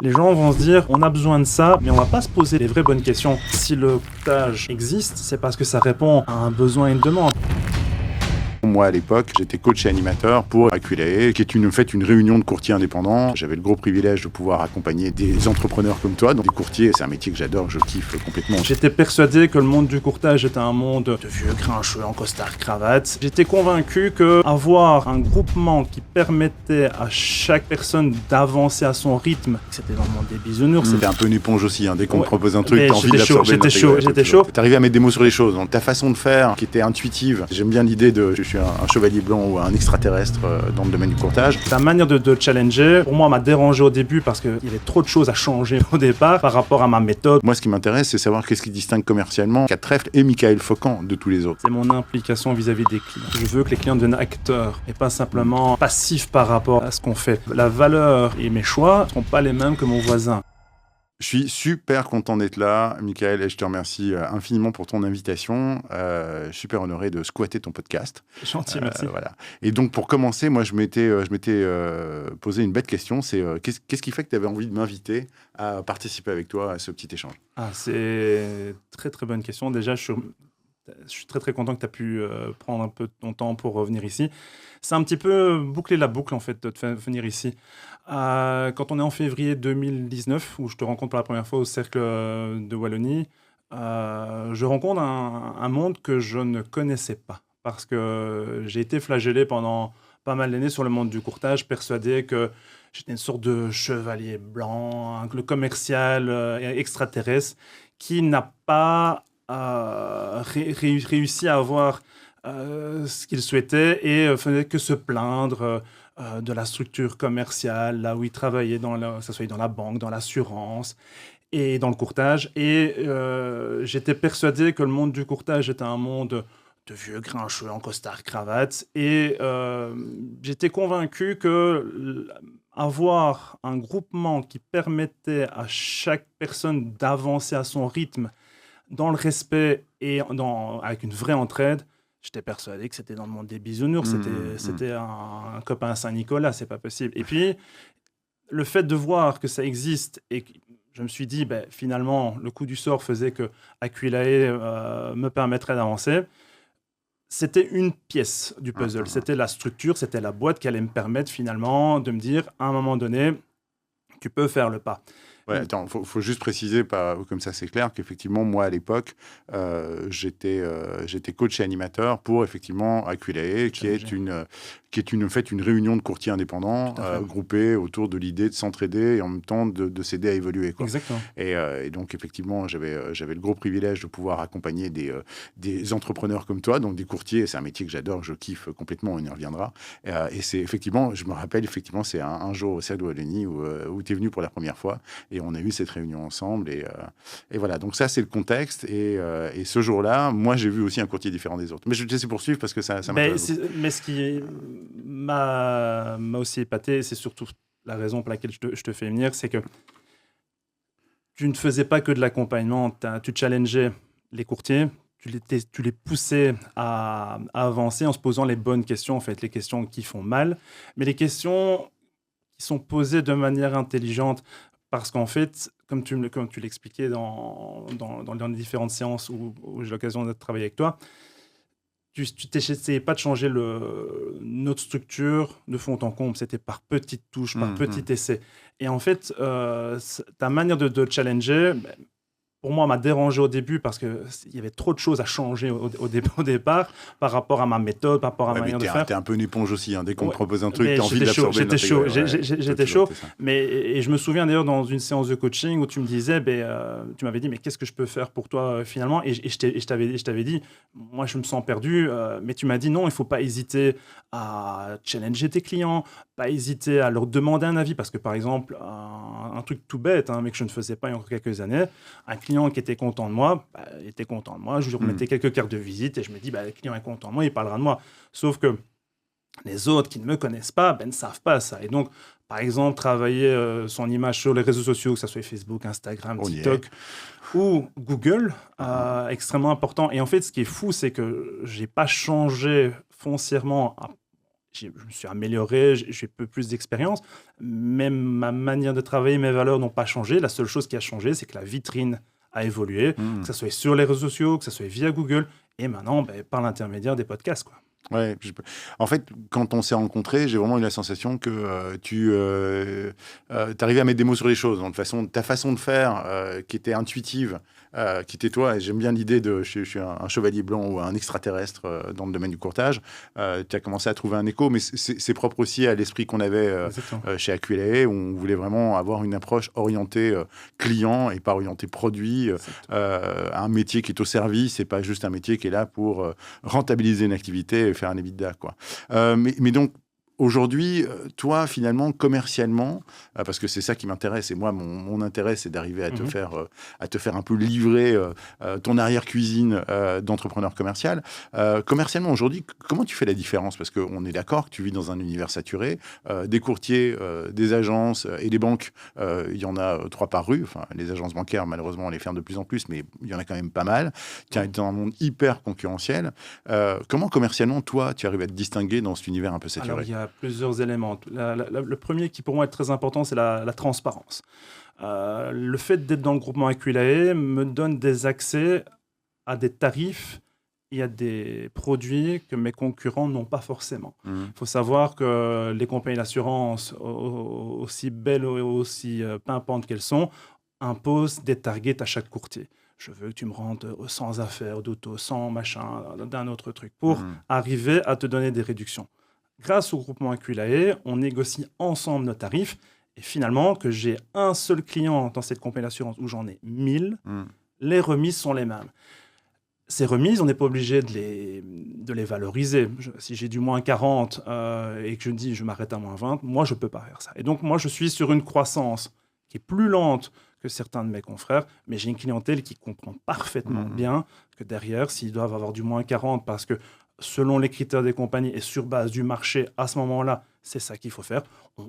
Les gens vont se dire, on a besoin de ça, mais on va pas se poser les vraies bonnes questions. Si le courtage existe, c'est parce que ça répond à un besoin et une demande. Moi, à l'époque, j'étais coach et animateur pour Aquila, qui est une réunion de courtiers indépendants. J'avais le gros privilège de pouvoir accompagner des entrepreneurs comme toi. Donc, les courtiers, c'est un métier que j'adore, que je kiffe complètement. J'étais persuadé que le monde du courtage était un monde de vieux grincheux en costard cravate. J'étais convaincu que avoir un groupement qui permettait à chaque personne d'avancer à son rythme, c'était dans le monde des bisounours. C'était un peu une éponge aussi, hein. Dès qu'on te propose un truc, Mais t'as envie d'absorber. J'étais chaud. T'arrivais à mettre des mots sur les choses. Donc, ta façon de faire, qui était intuitive. J'aime bien l'idée de je suis un chevalier blanc ou un extraterrestre dans le domaine du courtage. Ta manière de challenger, pour moi, m'a dérangé au début parce qu'il y avait trop de choses à changer au départ par rapport à ma méthode. Moi, ce qui m'intéresse, c'est savoir qu'est-ce qui distingue commercialement Cat Trèfle et Michael Faucon de tous les autres. C'est mon implication vis-à-vis des clients. Je veux que les clients deviennent acteurs et pas simplement passifs par rapport à ce qu'on fait. La valeur et mes choix ne sont pas les mêmes que mon voisin. Je suis super content d'être là, Michael, et je te remercie infiniment pour ton invitation. Je suis super honoré de squatter ton podcast. Gentil, merci. Voilà. Et donc, pour commencer, moi, je m'étais posé une bête question. C'est qu'est-ce qui fait que tu avais envie de m'inviter à participer avec toi à ce petit échange? C'est très, très bonne question. Déjà, je suis très, très content que tu as pu prendre un peu de ton temps pour revenir ici. C'est un petit peu boucler la boucle, en fait, de te faire venir ici. Quand on est en février 2019, où je te rencontre pour la première fois au Cercle de Wallonie, je rencontre un monde que je ne connaissais pas. Parce que j'ai été flagellé pendant pas mal d'années sur le monde du courtage, persuadé que j'étais une sorte de chevalier blanc, le commercial extraterrestre, qui n'a pas réussi à avoir ce qu'il souhaitait et faisait que se plaindre de la structure commerciale, là où il travaillait, que ce soit dans la banque, dans l'assurance et dans le courtage. Et j'étais persuadé que le monde du courtage était un monde de vieux grincheux en costard cravate. Et j'étais convaincu que avoir un groupement qui permettait à chaque personne d'avancer à son rythme, dans le respect et avec une vraie entraide, j'étais persuadé que c'était dans le monde des bisounours. C'était un copain à Saint-Nicolas, c'est pas possible. Et puis, le fait de voir que ça existe et que je me suis dit, finalement, le coup du sort faisait que Aquilae me permettrait d'avancer. C'était une pièce du puzzle. C'était la structure, c'était la boîte qui allait me permettre finalement de me dire, à un moment donné, tu peux faire le pas. Ouais, attends, faut juste préciser, comme ça c'est clair, qu'effectivement, moi à l'époque, j'étais coach et animateur pour effectivement Aquila, qui est une réunion de courtiers indépendants groupés autour de l'idée de s'entraider et en même temps de s'aider à évoluer, quoi. Exactement. Et donc effectivement, j'avais le gros privilège de pouvoir accompagner des entrepreneurs comme toi, donc des courtiers. C'est un métier que j'adore, que je kiffe complètement, on y reviendra. Et c'est effectivement, je me rappelle effectivement, c'est un jour au Cercle de Wallonie où tu es venu pour la première fois. Et on a eu cette réunion ensemble. Et voilà, donc ça, c'est le contexte. Et ce jour-là, moi, j'ai vu aussi un courtier différent des autres. Mais je vais te laisser poursuivre parce que ça m'intéresse beaucoup. Mais ce qui m'a aussi épaté, c'est surtout la raison pour laquelle je te fais venir, c'est que tu ne faisais pas que de l'accompagnement. Tu challengeais les courtiers, tu les poussais à avancer en se posant les bonnes questions, en fait, les questions qui font mal, mais les questions qui sont posées de manière intelligente. Parce qu'en fait, comme tu l'expliquais dans les différentes séances où j'ai l'occasion de travailler avec toi, tu n'essayais pas de changer notre structure de fond en comble. C'était par petites touches, par petits essais. Et en fait, ta manière de challenger, pour moi, m'a dérangé au début parce qu'il y avait trop de choses à changer au départ par rapport à ma méthode, par rapport à ma manière de faire. T'es un peu une éponge aussi, hein. Dès qu'on te propose un truc, t'as envie d'absorber. J'étais chaud. Et je me souviens d'ailleurs dans une séance de coaching où tu me disais, tu m'avais dit, mais qu'est-ce que je peux faire pour toi finalement? Et je t'avais dit, moi je me sens perdu, mais tu m'as dit non, il ne faut pas hésiter à challenger tes clients, pas hésiter à leur demander un avis, parce que par exemple, un truc tout bête, mais que je ne faisais pas il y a encore quelques années, un client qui était content de moi, il était content de moi, je lui remettais quelques cartes de visite et je me dis, le client est content de moi, il parlera de moi. Sauf que les autres qui ne me connaissent pas, ne savent pas ça. Et donc, par exemple, travailler son image sur les réseaux sociaux, que ce soit Facebook, Instagram, TikTok ou Google, extrêmement important. Et en fait, ce qui est fou, c'est que je n'ai pas changé foncièrement je me suis amélioré, j'ai peu plus d'expérience. Même ma manière de travailler, mes valeurs n'ont pas changé. La seule chose qui a changé, c'est que la vitrine a évolué, que Mmh. ce soit sur les réseaux sociaux, que ce soit via Google, et maintenant, par l'intermédiaire des podcasts, quoi. Ouais, en fait, quand on s'est rencontrés, j'ai vraiment eu la sensation que tu arrivais à mettre des mots sur les choses. Donc, ta façon de faire qui était intuitive, qui était toi. Et j'aime bien l'idée de je suis un chevalier blanc ou un extraterrestre dans le domaine du courtage. Tu as commencé à trouver un écho, mais c'est propre aussi à l'esprit qu'on avait Exactement. chez Aquila, où on voulait vraiment avoir une approche orientée client et pas orientée produit, Exactement. un métier qui est au service et pas juste un métier qui est là pour rentabiliser une activité et faire un EBITDA, quoi. Mais donc, aujourd'hui, toi, finalement, commercialement, parce que c'est ça qui m'intéresse, et moi, mon intérêt, c'est d'arriver Mhm. à te faire un peu livrer ton arrière-cuisine d'entrepreneur commercial. Commercialement, aujourd'hui, comment tu fais la différence? Parce qu'on est d'accord que tu vis dans un univers saturé, des courtiers, des agences et des banques, il y en a 3 par rue. Enfin, les agences bancaires, malheureusement, on les ferme de plus en plus, mais il y en a quand même pas mal. Tu es dans un monde hyper concurrentiel. Comment commercialement, toi, tu arrives à te distinguer dans cet univers un peu Alors, saturé? il y a plusieurs éléments. Le premier qui, pour moi, est très important, c'est la transparence. Le fait d'être dans le groupement Aquilae me donne des accès à des tarifs et à des produits que mes concurrents n'ont pas forcément. Mhm. Il faut savoir que les compagnies d'assurance, aussi belles et aussi pimpantes qu'elles sont, imposent des targets à chaque courtier. Je veux que tu me rendes sans affaires d'auto, sans machin, d'un autre truc, pour Mhm. arriver à te donner des réductions. Grâce au groupement Aquilae, on négocie ensemble nos tarifs. Et finalement, que j'ai un seul client dans cette compagnie d'assurance où j'en ai 1000, Mhm. les remises sont les mêmes. Ces remises, on n'est pas obligé de les valoriser. Si j'ai du moins 40 et que je dis je m'arrête à moins 20, moi, je ne peux pas faire ça. Et donc, moi, je suis sur une croissance qui est plus lente que certains de mes confrères, mais j'ai une clientèle qui comprend parfaitement Mhm. bien que derrière, s'ils doivent avoir du moins 40, parce que selon les critères des compagnies et sur base du marché, à ce moment-là, c'est ça qu'il faut faire.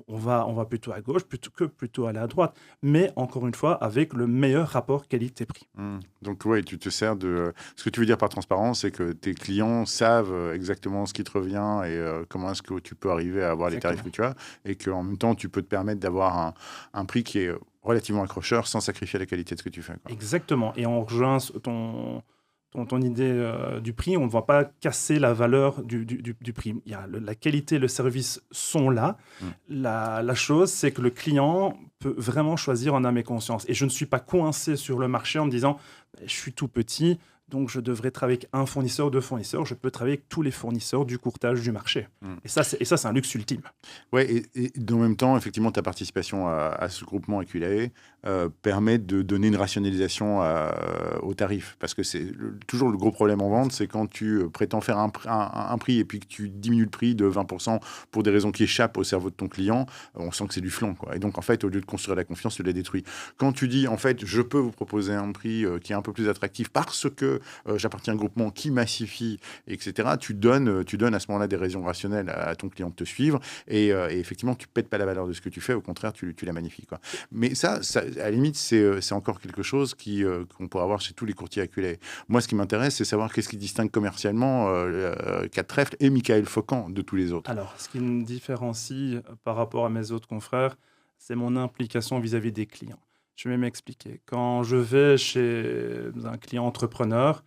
On va plutôt à gauche plutôt aller à droite. Mais encore une fois, avec le meilleur rapport qualité-prix. Mhm. Donc, ouais, tu te sers de... Ce que tu veux dire par transparence, c'est que tes clients savent exactement ce qui te revient et comment est-ce que tu peux arriver à avoir les tarifs Exactement. que tu as, et qu'en même temps, tu peux te permettre d'avoir un prix qui est relativement accrocheur sans sacrifier la qualité de ce que tu fais, quoi. Exactement. Et on rejoint ton idée du prix. On ne va pas casser la valeur du prix. Il y a la qualité et le service sont là. Mhm. La chose, c'est que le client peut vraiment choisir en âme et conscience. Et je ne suis pas coincé sur le marché en me disant, je suis tout petit, donc je devrais travailler avec un fournisseur, deux fournisseurs. Je peux travailler avec tous les fournisseurs du courtage du marché. Mhm. Et ça, c'est un luxe ultime. Ouais, et en même temps, effectivement, ta participation à ce groupement Aquila permet de donner une rationalisation aux tarifs. Parce que c'est toujours le gros problème en vente, c'est quand tu prétends faire un prix et puis que tu diminues le prix de 20% pour des raisons qui échappent au cerveau de ton client, on sent que c'est du flanc, quoi. Et donc, en fait, au lieu de construire la confiance, tu la détruis. Quand tu dis, en fait, je peux vous proposer un prix qui est un peu plus attractif parce que j'appartiens à un groupement qui massifie, etc., tu donnes à ce moment-là des raisons rationnelles à ton client de te suivre. Et effectivement, tu pètes pas la valeur de ce que tu fais, au contraire, tu la magnifies, quoi. Mais ça, à la limite, c'est encore quelque chose qu'on pourrait avoir chez tous les courtiers Aquila. Moi, ce qui m'intéresse, c'est savoir qu'est-ce qui distingue commercialement Cat Trèfle et Michael Faucant de tous les autres. Alors, ce qui me différencie par rapport à mes autres confrères, c'est mon implication vis-à-vis des clients. Je vais m'expliquer. Quand je vais chez un client entrepreneur,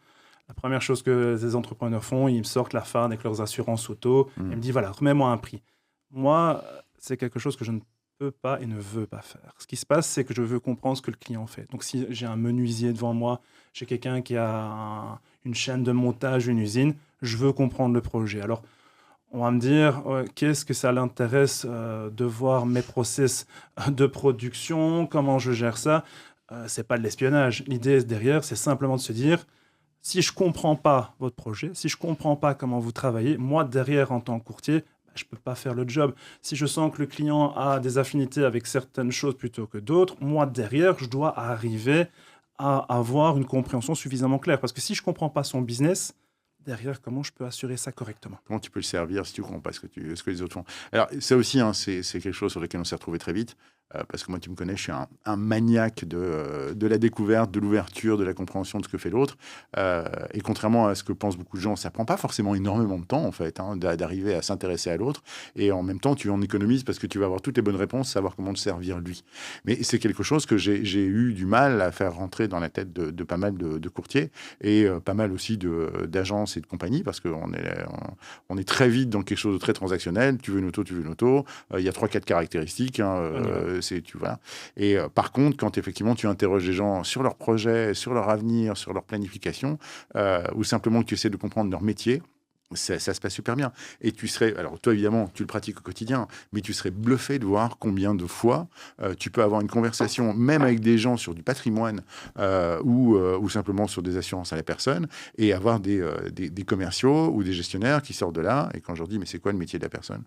la première chose que ces entrepreneurs font, ils me sortent la farde avec leurs assurances auto et Mm. me disent, voilà, remets-moi un prix. Moi, c'est quelque chose que je ne peux pas et ne veux pas faire. Ce qui se passe, c'est que je veux comprendre ce que le client fait. Donc, si j'ai un menuisier devant moi, j'ai quelqu'un qui a une chaîne de montage, une usine, je veux comprendre le projet. Alors, on va me dire, ouais, qu'est-ce que ça l'intéresse de voir mes process de production, comment je gère ça. C'est pas de l'espionnage. L'idée derrière, c'est simplement de se dire, si je comprends pas votre projet, si je comprends pas comment vous travaillez, moi derrière en tant que courtier, je peux pas faire le job. Si je sens que le client a des affinités avec certaines choses plutôt que d'autres, moi derrière, je dois arriver à avoir une compréhension suffisamment claire. Parce que si je comprends pas son business, derrière, comment je peux assurer ça correctement? Comment tu peux le servir si tu ne comprends pas ce que les autres font? Alors, ça aussi, hein, c'est quelque chose sur lequel on s'est retrouvé très vite. parce que moi, tu me connais, je suis un maniaque de la découverte, de l'ouverture, de la compréhension de ce que fait l'autre. Et contrairement à ce que pensent beaucoup de gens, ça prend pas forcément énormément de temps, en fait, d'arriver à s'intéresser à l'autre. Et en même temps, tu en économises parce que tu vas avoir toutes les bonnes réponses, savoir comment te servir lui. Mais c'est quelque chose que j'ai eu du mal à faire rentrer dans la tête de pas mal de courtiers et pas mal aussi d'agences et de compagnies, parce qu'on est très vite dans quelque chose de très transactionnel. Tu veux une auto, tu veux une auto. Il y a 3-4 caractéristiques. Tu vois. Et par contre, quand effectivement tu interroges les gens sur leur projet, sur leur avenir, sur leur planification, ou simplement que tu essaies de comprendre leur métier, ça se passe super bien. Et tu serais, alors toi évidemment, tu le pratiques au quotidien, mais tu serais bluffé de voir combien de fois tu peux avoir une conversation, même avec des gens sur du patrimoine ou simplement sur des assurances à la personne, et avoir des commerciaux ou des gestionnaires qui sortent de là, et quand je leur dis, mais c'est quoi le métier de la personne?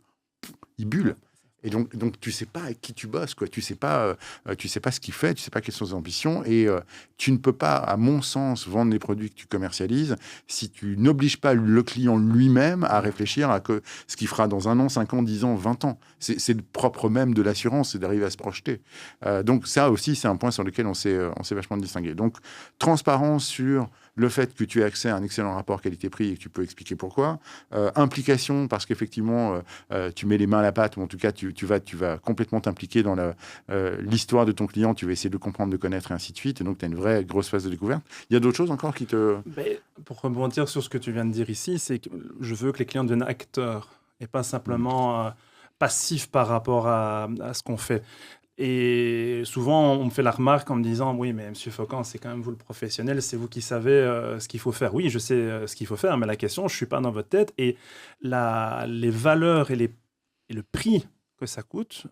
Ils bullent. Et donc tu sais pas avec qui tu bosses, quoi. Tu sais pas ce qu'il fait, tu sais pas quelles sont ses ambitions, et tu ne peux pas, à mon sens, vendre les produits que tu commercialises si tu n'obliges pas le client lui-même à réfléchir à ce qu'il fera dans 1 an, 5 ans, 10 ans, 20 ans. C'est le propre même de l'assurance, c'est d'arriver à se projeter. Donc ça aussi, c'est un point sur lequel on s'est vachement distingué. Donc transparence sur le fait que tu as accès à un excellent rapport qualité-prix et que tu peux expliquer pourquoi. Implication, parce qu'effectivement, tu mets les mains à la pâte, ou en tout cas, tu vas complètement t'impliquer dans l'histoire de ton client, tu vas essayer de le comprendre, de connaître, et ainsi de suite. Et donc, tu as une vraie grosse phase de découverte. Il y a d'autres choses encore qui te... Pour rebondir sur ce que tu viens de dire ici, c'est que je veux que les clients deviennent acteurs et pas simplement passifs par rapport à ce qu'on fait. Et souvent, on me fait la remarque en me disant « Oui, mais Monsieur Faucon, c'est quand même vous le professionnel, c'est vous qui savez ce qu'il faut faire. » Oui, je sais ce qu'il faut faire, mais la question, je ne suis pas dans votre tête. Et les valeurs et le prix que ça coûte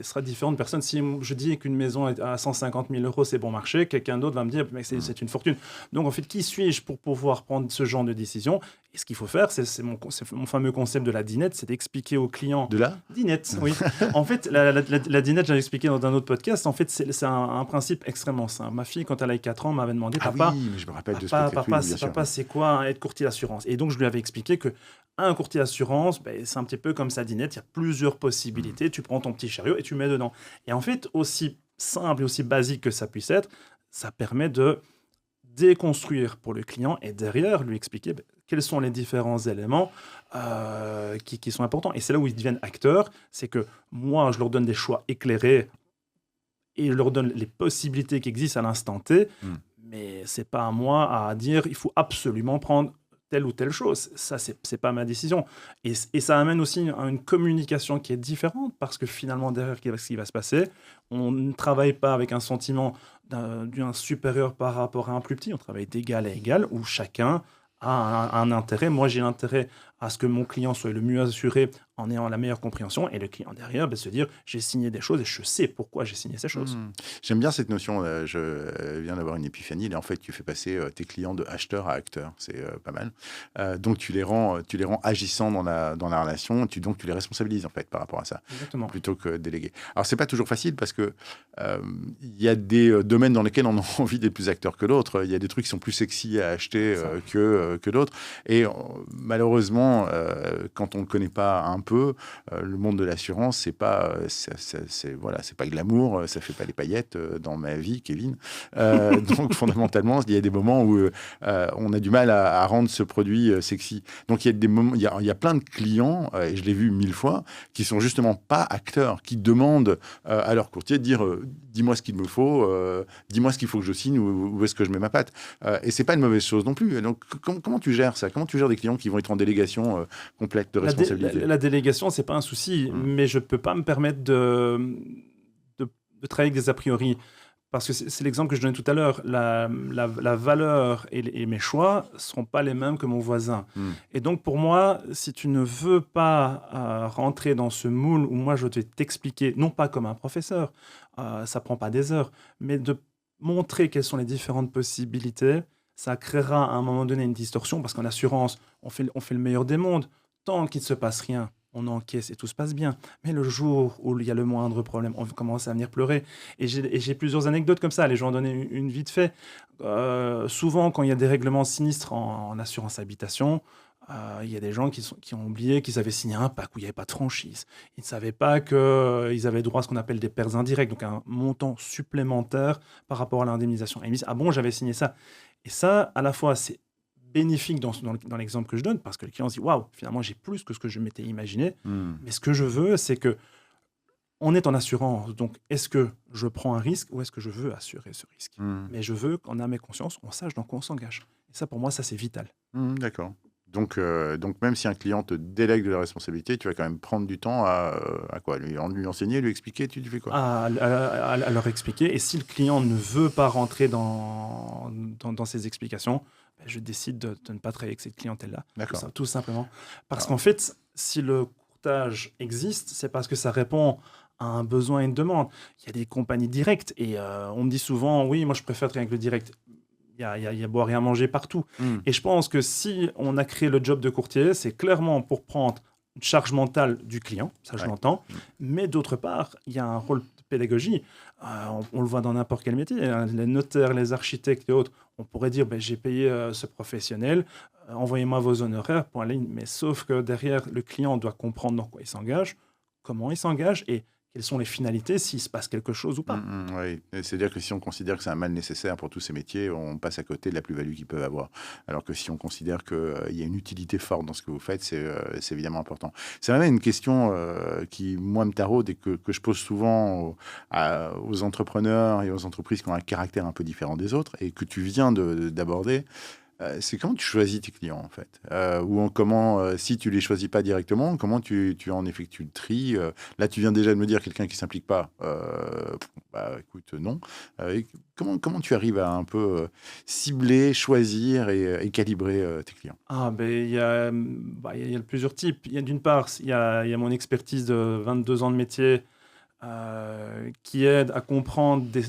sera différent de personne. Si je dis qu'une maison est à 150 000 euros, c'est bon marché, quelqu'un d'autre va me dire « Mais c'est une fortune. » Donc, en fait, qui suis-je pour pouvoir prendre ce genre de décision? Et ce qu'il faut faire, c'est mon fameux concept de la dinette, c'est d'expliquer aux clients... De la dinette, oui. En fait, la dinette, j'avais expliqué dans un autre podcast, en fait, c'est un principe extrêmement simple. Ma fille, quand elle a 4 ans, m'avait demandé « Papa, oui, mais je me rappelle de ce spectacle. Papa, c'est quoi être courtier d'assurance ?» Et donc, je lui avais expliqué que un courtier d'assurance, c'est un petit peu comme sa dinette, il y a plusieurs possibilités. Tu prends ton petit chariot et tu mets dedans. Et en fait, aussi simple et aussi basique que ça puisse être, ça permet de déconstruire pour le client et derrière lui expliquer quels sont les différents éléments qui sont importants. Et c'est là où ils deviennent acteurs, c'est que moi, je leur donne des choix éclairés et je leur donne les possibilités qui existent à l'instant T, mais c'est pas à moi à dire il faut absolument prendre telle ou telle chose. Ça, c'est pas ma décision. Et ça amène aussi à une communication qui est différente parce que finalement, derrière, ce qui va se passer, on ne travaille pas avec un sentiment d'un supérieur par rapport à un plus petit. On travaille d'égal à égal où chacun a un intérêt. Moi, j'ai l'intérêt à ce que mon client soit le mieux assuré en ayant la meilleure compréhension et le client derrière se dire j'ai signé des choses et je sais pourquoi j'ai signé ces choses. J'aime bien cette notion, je viens d'avoir une épiphanie, et en fait tu fais passer tes clients de acheteurs à acteurs, c'est pas mal. Donc tu les rends agissants dans la relation, donc tu les responsabilises en fait par rapport à ça. Exactement. Plutôt que déléguer. Alors c'est pas toujours facile parce que il y a des domaines dans lesquels on a envie d'être plus acteur que d'autres, il y a des trucs qui sont plus sexy à acheter que d'autres, et malheureusement quand on ne connaît pas un peu le monde de l'assurance, c'est pas glamour, ça fait pas les paillettes dans ma vie, Kevin. Donc fondamentalement, il y a des moments où on a du mal à rendre ce produit sexy. Donc il y a des moments, il y a plein de clients, et je l'ai vu 1000 fois, qui sont justement pas acteurs, qui demandent à leur courtier de dire dis-moi ce qu'il me faut, dis-moi ce qu'il faut que je signe, où est-ce que je mets ma patte. Et c'est pas une mauvaise chose non plus. Donc comment tu gères ça? Comment tu gères des clients qui vont être en délégation complète de responsabilité? La délégation, c'est pas un souci, mais je peux pas me permettre de travailler avec des a priori. Parce que c'est l'exemple que je donnais tout à l'heure. La valeur et mes choix ne seront pas les mêmes que mon voisin. Et donc, pour moi, si tu ne veux pas rentrer dans ce moule où moi, je vais t'expliquer, non pas comme un professeur, ça ne prend pas des heures, mais de montrer quelles sont les différentes possibilités, ça créera à un moment donné une distorsion, parce qu'en assurance, on fait le meilleur des mondes. Tant qu'il ne se passe rien, on encaisse et tout se passe bien. Mais le jour où il y a le moindre problème, on commence à venir pleurer. Et j'ai plusieurs anecdotes comme ça. Allez, je vais en donner une vite fait. Souvent, quand il y a des règlements sinistres en assurance habitation, Il y a des gens qui ont oublié qu'ils avaient signé un pacte où il n'y avait pas de franchise. Ils ne savaient pas qu'ils avaient droit à ce qu'on appelle des pertes indirectes, donc un montant supplémentaire par rapport à l'indemnisation. Et ils me disent, ah bon, j'avais signé ça. Et ça, à la fois, c'est bénéfique dans l'exemple que je donne, parce que le client se dit, waouh, finalement, j'ai plus que ce que je m'étais imaginé. Mais ce que je veux, c'est que on est en assurance. Donc, est-ce que je prends un risque ou est-ce que je veux assurer ce risque? Mais je veux qu'en âme et conscience, on sache dans quoi on s'engage. Et ça, pour moi, ça, c'est vital. D'accord. Donc, même si un client te délègue de la responsabilité, tu vas quand même prendre du temps à quoi? Lui enseigner, lui expliquer, tu fais quoi? À leur expliquer. Et si le client ne veut pas rentrer dans ces explications, ben, je décide de ne pas travailler avec cette clientèle-là. D'accord. Tout simplement. Parce Alors, qu'en fait, si le courtage existe, c'est parce que ça répond à un besoin et une demande. Il y a des compagnies directes et on me dit souvent, oui, moi je préfère travailler avec le direct. Il y a à boire et à manger partout. Et je pense que si on a créé le job de courtier, c'est clairement pour prendre une charge mentale du client, ça je ouais. l'entends, mais d'autre part, il y a un rôle de pédagogie. On le voit dans n'importe quel métier, hein, les notaires, les architectes et autres, on pourrait dire, ben, j'ai payé ce professionnel, envoyez-moi vos honoraires, point ligne, mais sauf que derrière, le client doit comprendre dans quoi il s'engage, comment il s'engage et quelles sont les finalités, s'il se passe quelque chose ou pas. Oui. C'est-à-dire que si on considère que c'est un mal nécessaire pour tous ces métiers, on passe à côté de la plus-value qu'ils peuvent avoir. Alors que si on considère qu'il y a une utilité forte dans ce que vous faites, c'est évidemment important. Ça m'amène à une question qui, moi, me taraude et que je pose souvent aux entrepreneurs et aux entreprises qui ont un caractère un peu différent des autres et que tu viens d'aborder. C'est comment tu choisis tes clients, en fait? Si tu les choisis pas directement, comment tu en effectues le tri? Là, tu viens déjà de me dire quelqu'un qui s'implique pas. Écoute, non. Et comment tu arrives à un peu cibler, choisir et calibrer tes clients? Il y a plusieurs types. D'une part, il y a mon expertise de 22 ans de métier qui aide à comprendre des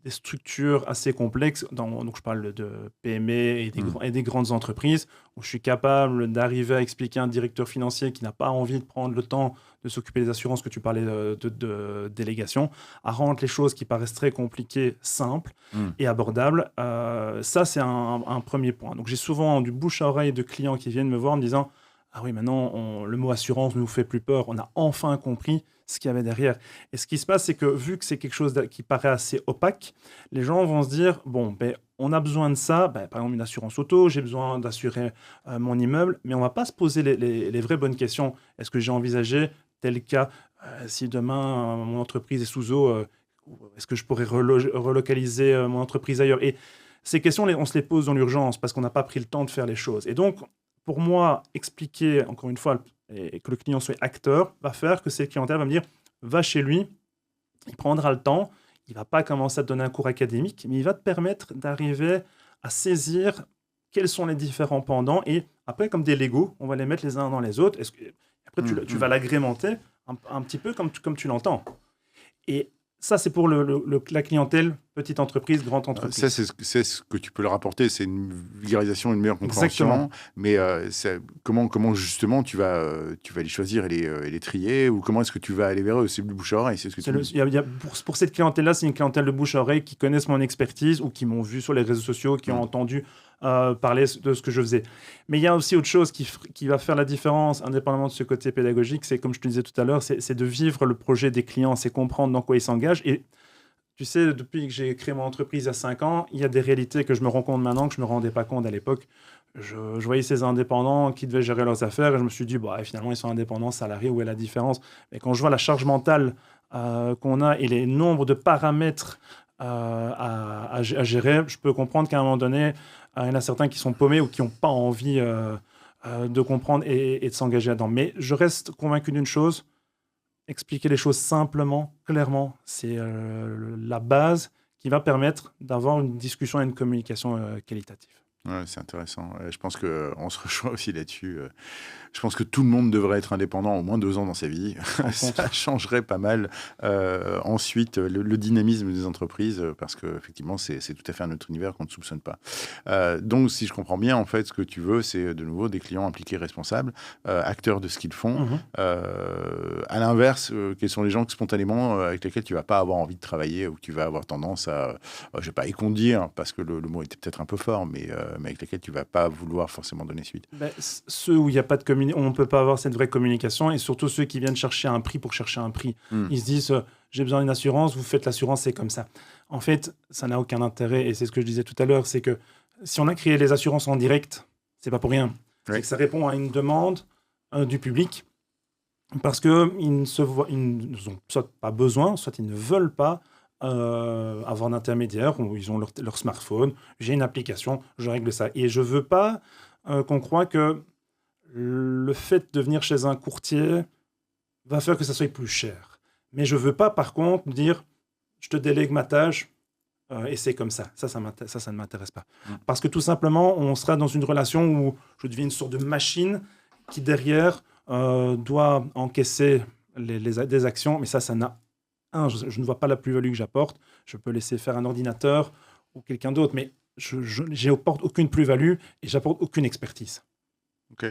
structures assez complexes. Donc, je parle de PME et des grandes entreprises où je suis capable d'arriver à expliquer à un directeur financier qui n'a pas envie de prendre le temps de s'occuper des assurances, que tu parlais de délégation, à rendre les choses qui paraissent très compliquées simples et abordables. Ça, c'est un premier point. Donc, j'ai souvent du bouche à oreille de clients qui viennent me voir en me disant « Ah oui, maintenant, le mot assurance ne nous fait plus peur. On a enfin compris ce qu'il y avait derrière. » Et ce qui se passe, c'est que vu que c'est quelque chose qui paraît assez opaque, les gens vont se dire « Bon, on a besoin de ça. Par exemple, une assurance auto, j'ai besoin d'assurer mon immeuble. » Mais on ne va pas se poser les vraies bonnes questions. Est-ce que j'ai envisagé tel cas si demain, mon entreprise est sous eau, est-ce que je pourrais relocaliser mon entreprise ailleurs? Et ces questions, on se les pose dans l'urgence parce qu'on n'a pas pris le temps de faire les choses. Et donc, pour moi, expliquer, encore une fois, et que le client soit acteur, va faire que cette clientèle va me dire, va chez lui, il prendra le temps, il ne va pas commencer à te donner un cours académique, mais il va te permettre d'arriver à saisir quels sont les différents pendants, et après, comme des Legos, on va les mettre les uns dans les autres, après, tu vas l'agrémenter un petit peu comme tu l'entends. Et ça, c'est pour la clientèle, petite entreprise, grande entreprise. Ça, c'est ce que tu peux leur apporter, c'est une vulgarisation, une meilleure compréhension. Exactement. Mais comment justement tu vas les choisir et les trier, ou comment est-ce que tu vas aller vers eux? C'est du bouche à oreille, c'est ce que tu me dis. Pour cette clientèle-là, c'est une clientèle de bouche à oreille qui connaissent mon expertise ou qui m'ont vu sur les réseaux sociaux, qui ont entendu parler de ce que je faisais. Mais il y a aussi autre chose qui va faire la différence, indépendamment de ce côté pédagogique, c'est, comme je te disais tout à l'heure, c'est de vivre le projet des clients, c'est comprendre dans quoi ils s'engagent. Et tu sais, depuis que j'ai créé mon entreprise il y a 5 ans, il y a des réalités que je me rends compte maintenant que je ne me rendais pas compte à l'époque. Je voyais ces indépendants qui devaient gérer leurs affaires et je me suis dit, finalement, ils sont indépendants, salariés, où est la différence? Mais quand je vois la charge mentale qu'on a et les nombres de paramètres à gérer, je peux comprendre qu'à un moment donné, il y en a certains qui sont paumés ou qui n'ont pas envie de comprendre et de s'engager là-dedans. Mais je reste convaincu d'une chose, expliquer les choses simplement, clairement, c'est la base qui va permettre d'avoir une discussion et une communication qualitative. Ouais, c'est intéressant. Je pense qu'on se rejoint aussi là-dessus. Je pense que tout le monde devrait être indépendant au moins 2 ans dans sa vie. Ça changerait pas mal. Ensuite, le dynamisme des entreprises, parce qu'effectivement, c'est tout à fait un autre univers qu'on ne soupçonne pas. Donc, si je comprends bien, en fait, ce que tu veux, c'est de nouveau des clients impliqués, responsables, acteurs de ce qu'ils font. À l'inverse, quels sont les gens que spontanément avec lesquels tu vas pas avoir envie de travailler ou que tu vas avoir tendance à, je vais pas éconduire, parce que le mot était peut-être un peu fort, mais mais avec lesquels tu vas pas vouloir forcément donner suite. Ben, ceux où il n'y a pas de on ne peut pas avoir cette vraie communication, et surtout ceux qui viennent chercher un prix pour chercher un prix. Ils se disent j'ai besoin d'une assurance, vous faites l'assurance, c'est comme ça. En fait, ça n'a aucun intérêt, et c'est ce que je disais tout à l'heure, c'est que si on a créé les assurances en direct, c'est pas pour rien. C'est que ça répond à une demande du public, parce qu'ils ils n'ont soit pas besoin, soit ils ne veulent pas avoir d'intermédiaire, où ils ont leur smartphone, j'ai une application, je règle ça. Et je veux pas qu'on croie que le fait de venir chez un courtier va faire que ça soit plus cher. Mais je veux pas, par contre, dire je te délègue ma tâche et c'est comme ça. Ça ne m'intéresse pas. Parce que tout simplement, on sera dans une relation où je deviens une sorte de machine qui, derrière, doit encaisser des actions. Mais ça n'a... je ne vois pas la plus-value que j'apporte. Je peux laisser faire un ordinateur ou quelqu'un d'autre, mais je n'apporte aucune plus-value et j'apporte aucune expertise. Ok.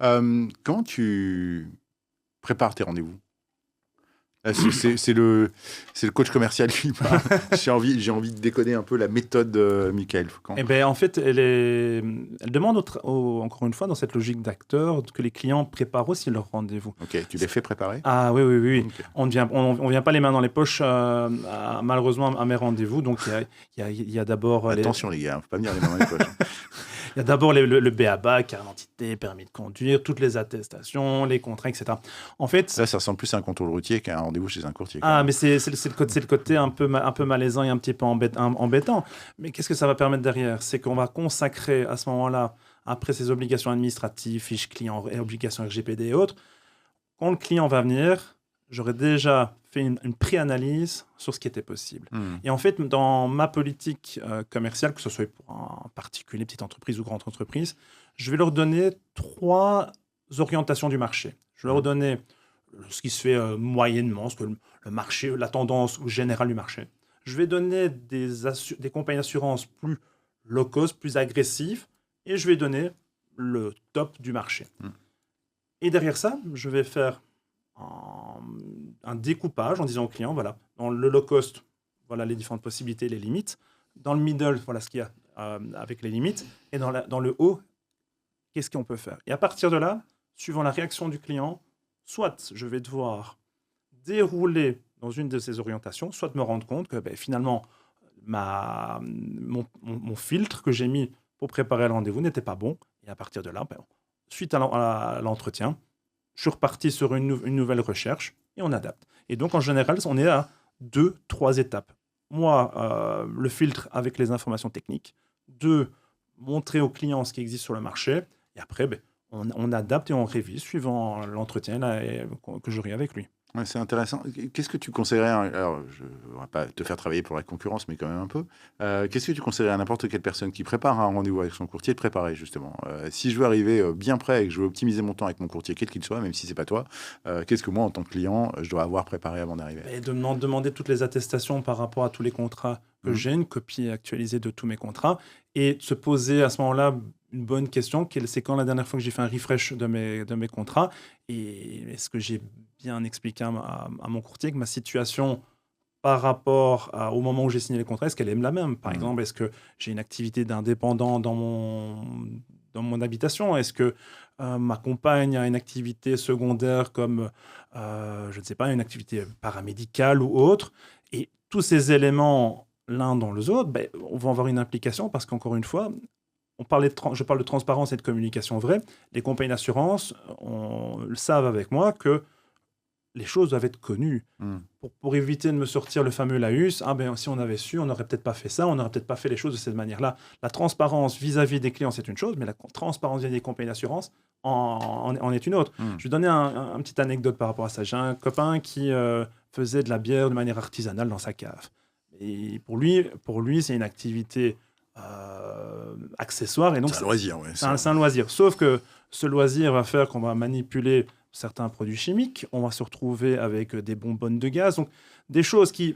Comment tu prépares tes rendez-vous? C'est le coach commercial qui parle. J'ai envie de décoder un peu la méthode Michael Faucon. Eh ben, en fait, elle demande, encore une fois, dans cette logique d'acteur, que les clients préparent aussi leur rendez-vous. Ok, tu les fais préparer? Ah oui. Okay. On ne vient pas les mains dans les poches, malheureusement, à mes rendez-vous. Donc, il y a d'abord... Attention les gars, il ne faut pas venir les mains dans les poches. Il y a d'abord le B.A.B.A., carte d'identité, permis de conduire, toutes les attestations, les contrats, etc. En fait, là, ça ressemble plus à un contrôle routier qu'à un rendez-vous chez un courtier. Mais c'est le côté un peu malaisant et un petit peu embêtant. Mais qu'est-ce que ça va permettre derrière? C'est qu'on va consacrer à ce moment-là, après ces obligations administratives, fiches clients et obligations RGPD et autres, quand le client va venir, j'aurais déjà fait une pré-analyse sur ce qui était possible. Et en fait, dans ma politique commerciale, que ce soit pour un particulier, petite entreprise ou grande entreprise, je vais leur donner 3 orientations du marché. Je vais leur donner ce qui se fait moyennement, ce que le marché, la tendance générale du marché. Je vais donner des compagnies d'assurance plus low cost, plus agressives, et je vais donner le top du marché. Et derrière ça, je vais faire un découpage en disant au client, voilà, dans le low cost, voilà les différentes possibilités, les limites. Dans le middle, voilà ce qu'il y a avec les limites. Et dans le haut, qu'est-ce qu'on peut faire? Et à partir de là, suivant la réaction du client, soit je vais devoir dérouler dans une de ces orientations, soit me rendre compte que finalement, mon filtre que j'ai mis pour préparer le rendez-vous n'était pas bon. Et à partir de là, suite à l'entretien, je suis reparti sur une nouvelle recherche et on adapte. Et donc, en général, on est à 2-3 étapes. Moi, le filtre avec les informations techniques. 2, montrer au client ce qui existe sur le marché. Et après, on adapte et on révise suivant l'entretien que j'aurai avec lui. Ouais, c'est intéressant. Qu'est-ce que tu conseillerais, alors je ne vais pas te faire travailler pour la concurrence, mais quand même un peu. Qu'est-ce que tu conseillerais à n'importe quelle personne qui prépare un rendez-vous avec son courtier de préparer, justement? Si je veux arriver bien prêt et que je veux optimiser mon temps avec mon courtier, quel qu'il soit, même si ce n'est pas toi, qu'est-ce que moi, en tant que client, je dois avoir préparé avant d'arriver? Et demander toutes les attestations par rapport à tous les contrats que j'ai, une copie actualisée de tous mes contrats, et de se poser à ce moment-là une bonne question, c'est quand la dernière fois que j'ai fait un refresh de mes contrats, et est-ce que j'ai bien expliqué à mon courtier que ma situation par rapport au moment où j'ai signé les contrats, est-ce qu'elle est la même? Par exemple, est-ce que j'ai une activité d'indépendant dans mon habitation? Est-ce que ma compagne a une activité secondaire comme, je ne sais pas, une activité paramédicale ou autre? Et tous ces éléments, l'un dans les autres, on va avoir une implication parce qu'encore une fois, je parle de transparence et de communication vraie. Les compagnies d'assurance le savent avec moi que les choses doivent être connues. Pour éviter de me sortir le fameux laïus, si on avait su, on n'aurait peut-être pas fait ça, on n'aurait peut-être pas fait les choses de cette manière-là. La transparence vis-à-vis des clients, c'est une chose, mais la transparence vis-à-vis des compagnies d'assurance en est une autre. Je vais donner une petite anecdote par rapport à ça. J'ai un copain qui faisait de la bière de manière artisanale dans sa cave. Et pour lui c'est une activité accessoire. Et donc c'est un loisir. Ouais, c'est un loisir. Sauf que ce loisir va faire qu'on va manipuler certains produits chimiques, on va se retrouver avec des bonbonnes de gaz, donc des choses qui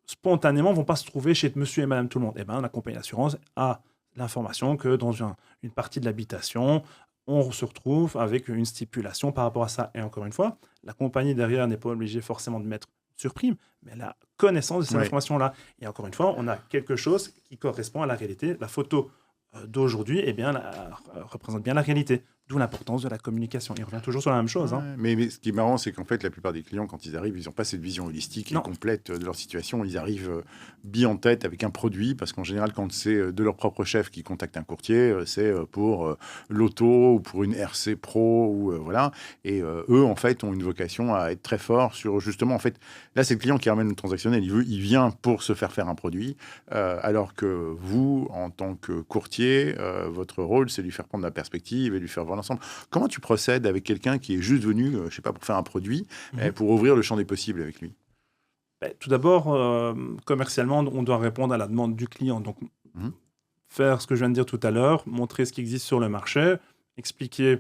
spontanément vont pas se trouver chez monsieur et madame tout le monde. La compagnie d'assurance a l'information que dans une partie de l'habitation, on se retrouve avec une stipulation par rapport à ça. Et encore une fois, la compagnie derrière n'est pas obligée forcément de mettre sur prime, mais elle a connaissance de ces informations-là. Et encore une fois, on a quelque chose qui correspond à la réalité. La photo d'aujourd'hui représente bien la réalité. D'où l'importance de la communication. Il revient toujours sur la même chose. Ouais, mais ce qui est marrant, c'est qu'en fait, la plupart des clients, quand ils arrivent, ils n'ont pas cette vision holistique et Non, complète de leur situation. Ils arrivent bien en tête avec un produit, parce qu'en général, quand c'est de leur propre chef qui contacte un courtier, c'est pour l'auto ou pour une RC Pro, ou voilà. Et eux, en fait, ont une vocation à être très forts sur, justement, en fait, là, c'est le client qui ramène le transactionnel. Il vient pour se faire un produit, alors que vous, en tant que courtier, votre rôle, c'est lui faire prendre la perspective et lui faire voir l'ensemble. Comment tu procèdes avec quelqu'un qui est juste venu, je sais pas, pour faire un produit, pour ouvrir le champ des possibles avec lui? tout d'abord, commercialement, on doit répondre à la demande du client. Donc, Mhm. faire ce que je viens de dire tout à l'heure, montrer ce qui existe sur le marché, expliquer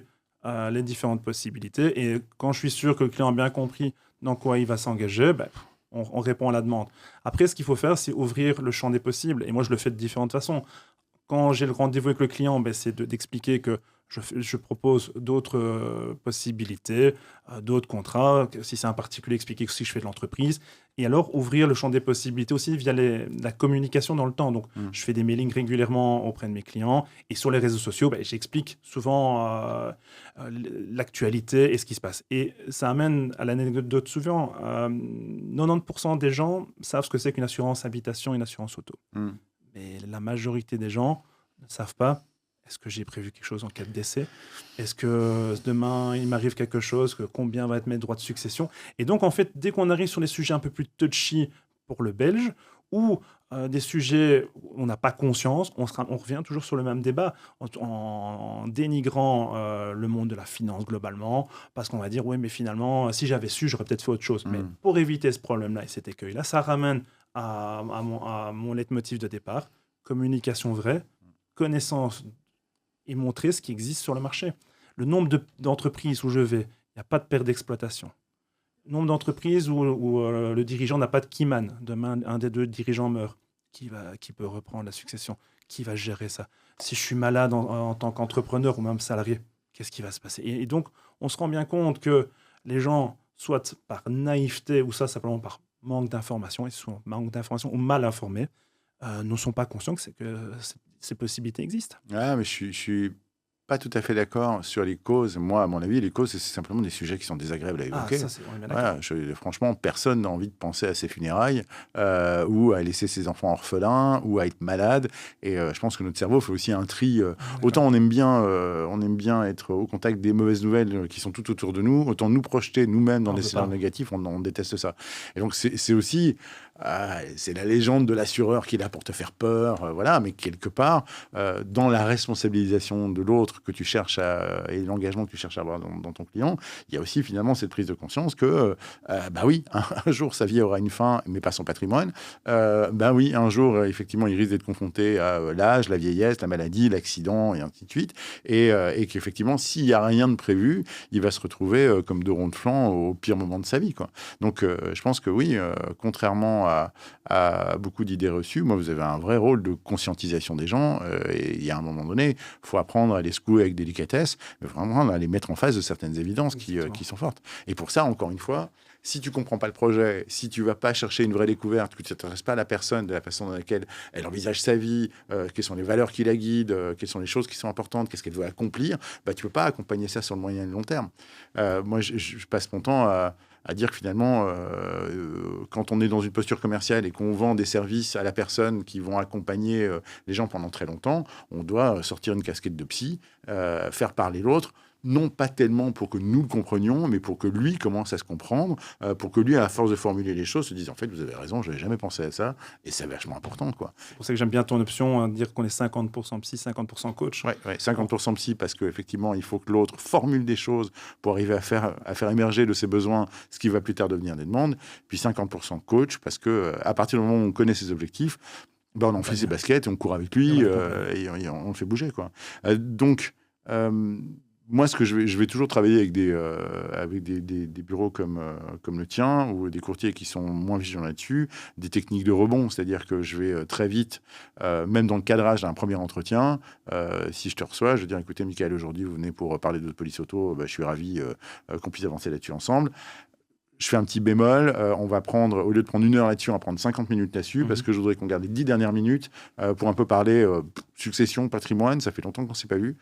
les différentes possibilités. Et quand je suis sûr que le client a bien compris dans quoi il va s'engager, on répond à la demande. Après, ce qu'il faut faire, c'est ouvrir le champ des possibles. Et moi, je le fais de différentes façons. Quand j'ai le rendez-vous avec le client, c'est d'expliquer que je propose d'autres possibilités, d'autres contrats. Si c'est un particulier, expliquer que si je fais de l'entreprise. Et alors, ouvrir le champ des possibilités aussi via la communication dans le temps. Donc, je fais des mailings régulièrement auprès de mes clients. Et sur les réseaux sociaux, j'explique souvent l'actualité et ce qui se passe. Et ça amène à l'anecdote suivante. 90% des gens savent ce que c'est qu'une assurance habitation et une assurance auto. Mhm. Mais la majorité des gens ne savent pas, est-ce que j'ai prévu quelque chose en cas de décès? Est-ce que demain, il m'arrive quelque chose? Combien va être mes droits de succession? Et donc, en fait, dès qu'on arrive sur des sujets un peu plus touchy pour le Belge, ou des sujets où on n'a pas conscience, on revient toujours sur le même débat, en dénigrant le monde de la finance globalement, parce qu'on va dire, oui, mais finalement, si j'avais su, j'aurais peut-être fait autre chose. Mais pour éviter ce problème-là et cet écueil-là, ça ramène à mon leitmotiv de départ, communication vraie, connaissance et montrer ce qui existe sur le marché. Le nombre d'entreprises où je vais, il n'y a pas de perte d'exploitation. Le nombre d'entreprises où le dirigeant n'a pas de keyman. Demain, un des deux dirigeants meurt. Qui peut reprendre la succession? Qui va gérer ça? Si je suis malade en tant qu'entrepreneur ou même salarié, qu'est-ce qui va se passer? Et donc, on se rend bien compte que les gens, soit par naïveté ou simplement par manque d'information, et souvent manque d'information ou mal informés, ne sont pas conscients que ces possibilités existent. Ah, mais je suis pas tout à fait d'accord sur les causes. Moi, à mon avis, les causes, c'est simplement des sujets qui sont désagréables à Ah, évoquer. ça, on est bien d'accord. Voilà, franchement, personne n'a envie de penser à ses funérailles, ou à laisser ses enfants orphelins, ou à être malade. Et je pense que notre cerveau fait aussi un tri. Autant on aime bien être au contact des mauvaises nouvelles qui sont tout autour de nous, autant nous projeter nous-mêmes dans des scénarios négatifs, on déteste ça. Et donc, c'est aussi... c'est la légende de l'assureur qui est là pour te faire peur, voilà, mais quelque part, dans la responsabilisation de l'autre que tu cherches et l'engagement que tu cherches à avoir dans ton client, il y a aussi finalement cette prise de conscience que, oui, un jour sa vie aura une fin, mais pas son patrimoine. Oui, un jour, effectivement, il risque d'être confronté à l'âge, la vieillesse, la maladie, l'accident, et ainsi de suite, et qu'effectivement, s'il n'y a rien de prévu, il va se retrouver comme deux ronds de flanc au pire moment de sa vie, quoi. Donc, je pense que oui, contrairement à beaucoup d'idées reçues, moi, vous avez un vrai rôle de conscientisation des gens, et il y a un moment donné, il faut apprendre à les secouer avec délicatesse, mais vraiment à les mettre en face de certaines évidences qui sont fortes. Et pour ça, encore une fois, si tu comprends pas le projet, si tu vas pas chercher une vraie découverte, que tu t'intéresses pas à la personne, de la façon dans laquelle elle envisage sa vie, quelles sont les valeurs qui la guident, quelles sont les choses qui sont importantes, qu'est-ce qu'elle doit accomplir, tu peux pas accompagner ça sur le moyen et le long terme. Moi, je passe mon temps à dire que finalement, quand on est dans une posture commerciale et qu'on vend des services à la personne qui vont accompagner les gens pendant très longtemps, on doit sortir une casquette de psy, faire parler l'autre, non pas tellement pour que nous le comprenions, mais pour que lui commence à se comprendre, pour que lui, à la force de formuler les choses, se dise, en fait, vous avez raison, je n'avais jamais pensé à ça, et c'est vachement important, quoi. C'est pour ça que j'aime bien ton option, de dire qu'on est 50% psy, 50% coach. Ouais, 50% psy, parce qu'effectivement, il faut que l'autre formule des choses pour arriver à faire émerger de ses besoins ce qui va plus tard devenir des demandes, puis 50% coach, parce que à partir du moment où on connaît ses objectifs, on en fait ses baskets, et on court avec lui, et on le fait bouger, quoi. Donc, moi, ce que je vais toujours travailler avec des bureaux comme le tien, ou des courtiers qui sont moins vigilants là-dessus, des techniques de rebond, c'est-à-dire que je vais très vite, même dans le cadrage d'un premier entretien, si je te reçois, je vais dire, écoutez, Michael, aujourd'hui, vous venez pour parler de votre police auto, je suis ravi qu'on puisse avancer là-dessus ensemble. je fais un petit bémol, on va prendre, au lieu de prendre 1 heure là-dessus, on va prendre 50 minutes là-dessus, parce que je voudrais qu'on garde les 10 dernières minutes pour un peu parler succession, patrimoine, ça fait longtemps qu'on ne s'est pas vu.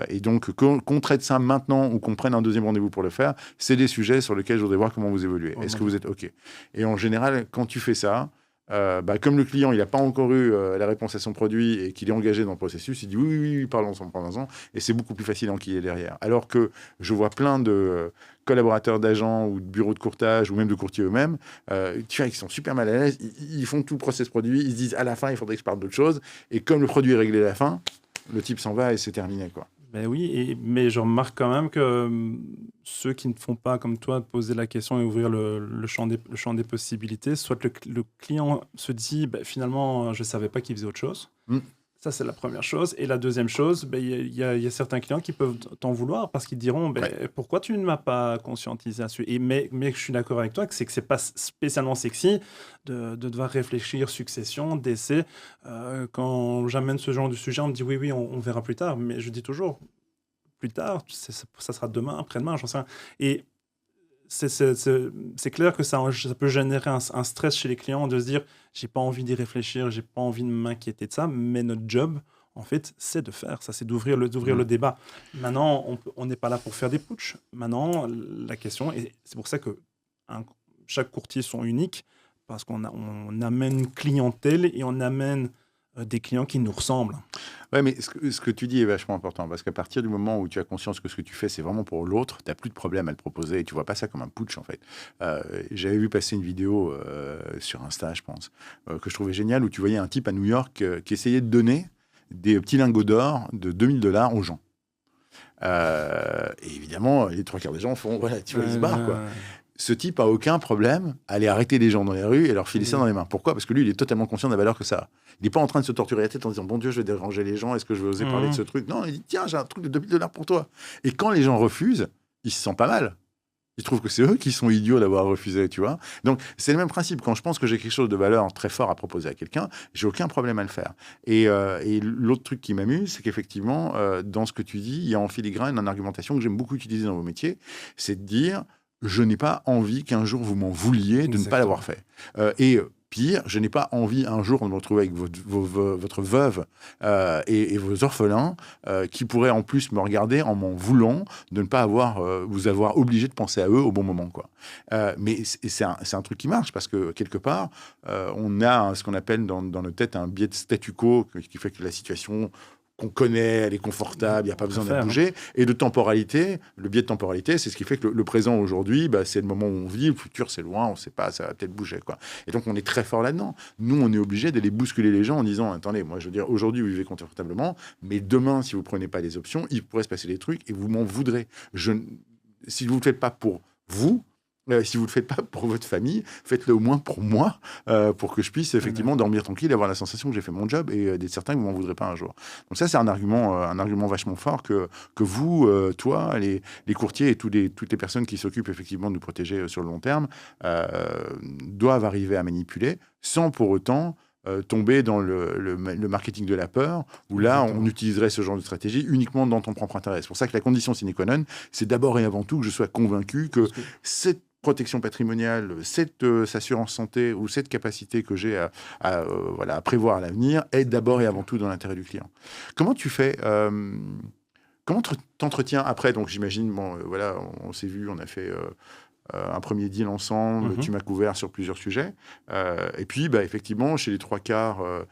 Et donc, qu'on traite ça maintenant ou qu'on prenne un deuxième rendez-vous pour le faire, c'est des sujets sur lesquels je voudrais voir comment vous évoluez. Est-ce que vous êtes OK? Et en général, quand tu fais ça, comme le client, il n'a pas encore eu la réponse à son produit et qu'il est engagé dans le processus, il dit oui, parlons-en, et c'est beaucoup plus facile d'enquiller derrière. Alors que je vois plein de collaborateurs d'agents ou de bureaux de courtage ou même de courtiers eux-mêmes, tu vois, ils sont super mal à l'aise, ils font tout le process produit, ils se disent à la fin, il faudrait que je parle d'autre chose, et comme le produit est réglé à la fin, le type s'en va et c'est terminé, quoi. Ben oui, mais je remarque quand même que ceux qui ne font pas comme toi, de poser la question et ouvrir le champ des possibilités, soit le client se dit, ben, finalement, je ne savais pas qu'il faisait autre chose. Ça, c'est la première chose. Et la deuxième chose, ben, y a certains clients qui peuvent t'en vouloir parce qu'ils diront, ben, pourquoi tu ne m'as pas conscientisé là-dessus? Mais je suis d'accord avec toi que c'est pas spécialement sexy de devoir réfléchir succession, décès. Quand j'amène ce genre de sujet, on me dit oui, on verra plus tard. Mais je dis toujours, plus tard, ça sera demain, après-demain, j'en sais rien. Et c'est clair que ça peut générer un stress chez les clients de se dire j'ai pas envie d'y réfléchir, j'ai pas envie de m'inquiéter de ça, mais notre job, en fait, c'est de faire ça, c'est d'ouvrir le débat. Maintenant, on n'est pas là pour faire des putsch. Maintenant, la question, et c'est pour ça que chaque courtier sont uniques, parce qu'on amène une clientèle et on amène des clients qui nous ressemblent. Ouais, mais ce que tu dis est vachement important, parce qu'à partir du moment où tu as conscience que ce que tu fais, c'est vraiment pour l'autre, tu n'as plus de problème à le proposer et tu vois pas ça comme un putsch, en fait. J'avais vu passer une vidéo sur Insta, je pense, que je trouvais géniale, où tu voyais un type à New York qui essayait de donner des petits lingots d'or de $2000 aux gens. Et évidemment, les 3/4 des gens font, voilà, tu vois, ils se barrent, quoi. Ce type a aucun problème à aller arrêter des gens dans les rues et leur filer ça dans les mains. Pourquoi? Parce que lui, il est totalement conscient de la valeur que ça a. Il n'est pas en train de se torturer la tête en disant bon Dieu, je vais déranger les gens, est-ce que je vais oser parler de ce truc? Non, il dit tiens, j'ai un truc de $2000 pour toi. Et quand les gens refusent, ils se sentent pas mal. Ils trouvent que c'est eux qui sont idiots d'avoir refusé, tu vois. Donc, c'est le même principe. Quand je pense que j'ai quelque chose de valeur très fort à proposer à quelqu'un, j'ai aucun problème à le faire. Et l'autre truc qui m'amuse, c'est qu'effectivement, dans ce que tu dis, il y a en filigrane une argumentation que j'aime beaucoup utiliser dans vos métiers, c'est de dire je n'ai pas envie qu'un jour vous m'en vouliez de ne pas l'avoir fait. Pire, je n'ai pas envie un jour de me retrouver avec votre veuve et vos orphelins qui pourraient en plus me regarder en m'en voulant de ne pas vous avoir obligé de penser à eux au bon moment, quoi. Mais c'est un truc qui marche parce que quelque part, on a ce qu'on appelle dans notre tête un biais de statu quo qui fait que la situation qu'on connaît, elle est confortable, il n'y a pas besoin de bouger. Et de temporalité, le biais de temporalité, c'est ce qui fait que le présent aujourd'hui, c'est le moment où on vit, le futur c'est loin, on ne sait pas, ça va peut-être bouger, quoi. Et donc on est très fort là-dedans. Nous, on est obligé d'aller bousculer les gens en disant, attendez, moi je veux dire, aujourd'hui vous vivez confortablement, mais demain, si vous ne prenez pas les options, il pourrait se passer des trucs et vous m'en voudrez. Si vous ne le faites pas pour vous, si vous ne le faites pas pour votre famille, faites-le au moins pour moi, pour que je puisse effectivement dormir tranquille et avoir la sensation que j'ai fait mon job et d'être certain que vous ne m'en voudrez pas un jour. Donc ça, c'est un argument vachement fort que vous, toi, les courtiers et toutes les personnes qui s'occupent effectivement de nous protéger sur le long terme doivent arriver à manipuler sans pour autant tomber dans le marketing de la peur, où là, on utiliserait ce genre de stratégie uniquement dans ton propre intérêt. C'est pour ça que la condition sine qua non, c'est d'abord et avant tout que je sois convaincu que cette protection patrimoniale, cette assurance santé ou cette capacité que j'ai à prévoir à l'avenir est d'abord et avant tout dans l'intérêt du client. Comment tu fais comment t'entretiens après? Donc j'imagine, voilà, on s'est vu, on a fait un premier deal ensemble, tu m'as couvert sur plusieurs sujets. Et puis, effectivement, chez les 3/4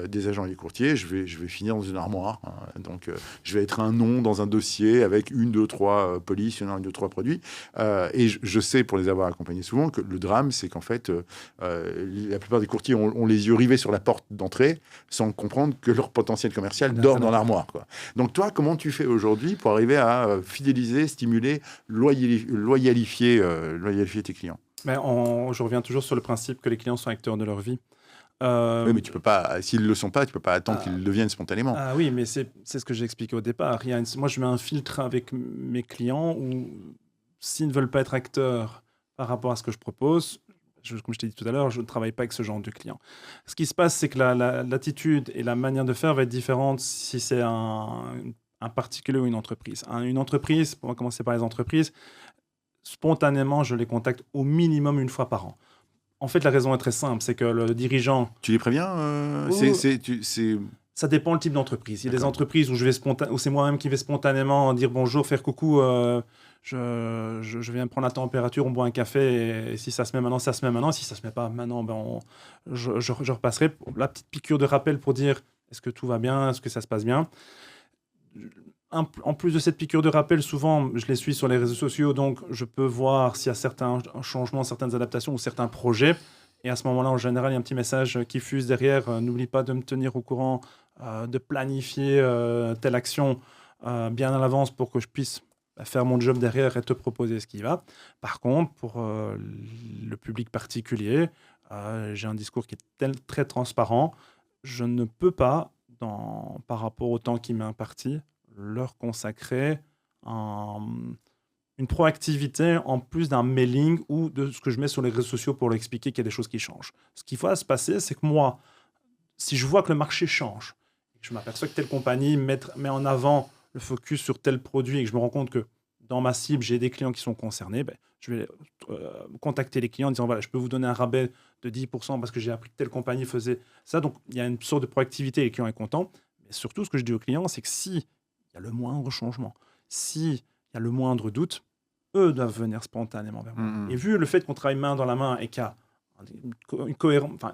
des agents et des courtiers, je vais finir dans une armoire. Donc, je vais être un nom dans un dossier avec 1, 2, 3 polices, 1, 2, 3 produits. Et je sais, pour les avoir accompagnés souvent, que le drame, c'est qu'en fait, la plupart des courtiers ont les yeux rivés sur la porte d'entrée sans comprendre que leur potentiel commercial dort dans l'armoire, quoi. Donc, toi, comment tu fais aujourd'hui pour arriver à fidéliser, stimuler, loyalifier tes clients? Mais je reviens toujours sur le principe que les clients sont acteurs de leur vie. Oui, mais tu peux pas, s'ils ne le sont pas, tu peux pas attendre qu'ils le deviennent spontanément. Ah oui, mais c'est ce que j'ai expliqué au départ. Moi, je mets un filtre avec mes clients où s'ils ne veulent pas être acteurs par rapport à ce que je propose, comme je t'ai dit tout à l'heure, je ne travaille pas avec ce genre de clients. Ce qui se passe, c'est que l'attitude et la manière de faire va être différente si c'est un particulier ou une entreprise. Une entreprise, on va commencer par les entreprises, spontanément, je les contacte au minimum une fois par an. En fait, la raison est très simple, c'est que le dirigeant... Tu les préviens Ça dépend le type d'entreprise. Il y a des D'accord. entreprises où c'est moi-même qui vais spontanément dire bonjour, faire coucou, je viens prendre la température, on boit un café, et si ça se met maintenant, ça se met maintenant. Si ça se met pas maintenant, je repasserai. La petite piqûre de rappel pour dire est-ce que tout va bien, est-ce que ça se passe bien. En plus de cette piqûre de rappel, souvent, je les suis sur les réseaux sociaux, donc je peux voir s'il y a certains changements, certaines adaptations ou certains projets. Et à ce moment-là, en général, il y a un petit message qui fuse derrière. N'oublie pas de me tenir au courant, de planifier telle action bien à l'avance pour que je puisse faire mon job derrière et te proposer ce qui va. Par contre, pour le public particulier, j'ai un discours qui est très transparent. Je ne peux pas, par rapport au temps qui m'est imparti, leur consacrer une proactivité en plus d'un mailing ou de ce que je mets sur les réseaux sociaux pour leur expliquer qu'il y a des choses qui changent. Ce qui va se passer, c'est que moi, si je vois que le marché change, je m'aperçois que telle compagnie met en avant le focus sur tel produit et que je me rends compte que dans ma cible, j'ai des clients qui sont concernés, je vais contacter les clients en disant voilà, je peux vous donner un rabais de 10% parce que j'ai appris que telle compagnie faisait ça. Donc, il y a une sorte de proactivité et le client est content. Mais surtout, ce que je dis aux clients, c'est que s'il y a le moindre changement, s'il y a le moindre doute, eux doivent venir spontanément vers moi. Et vu le fait qu'on travaille main dans la main et qu'il y a une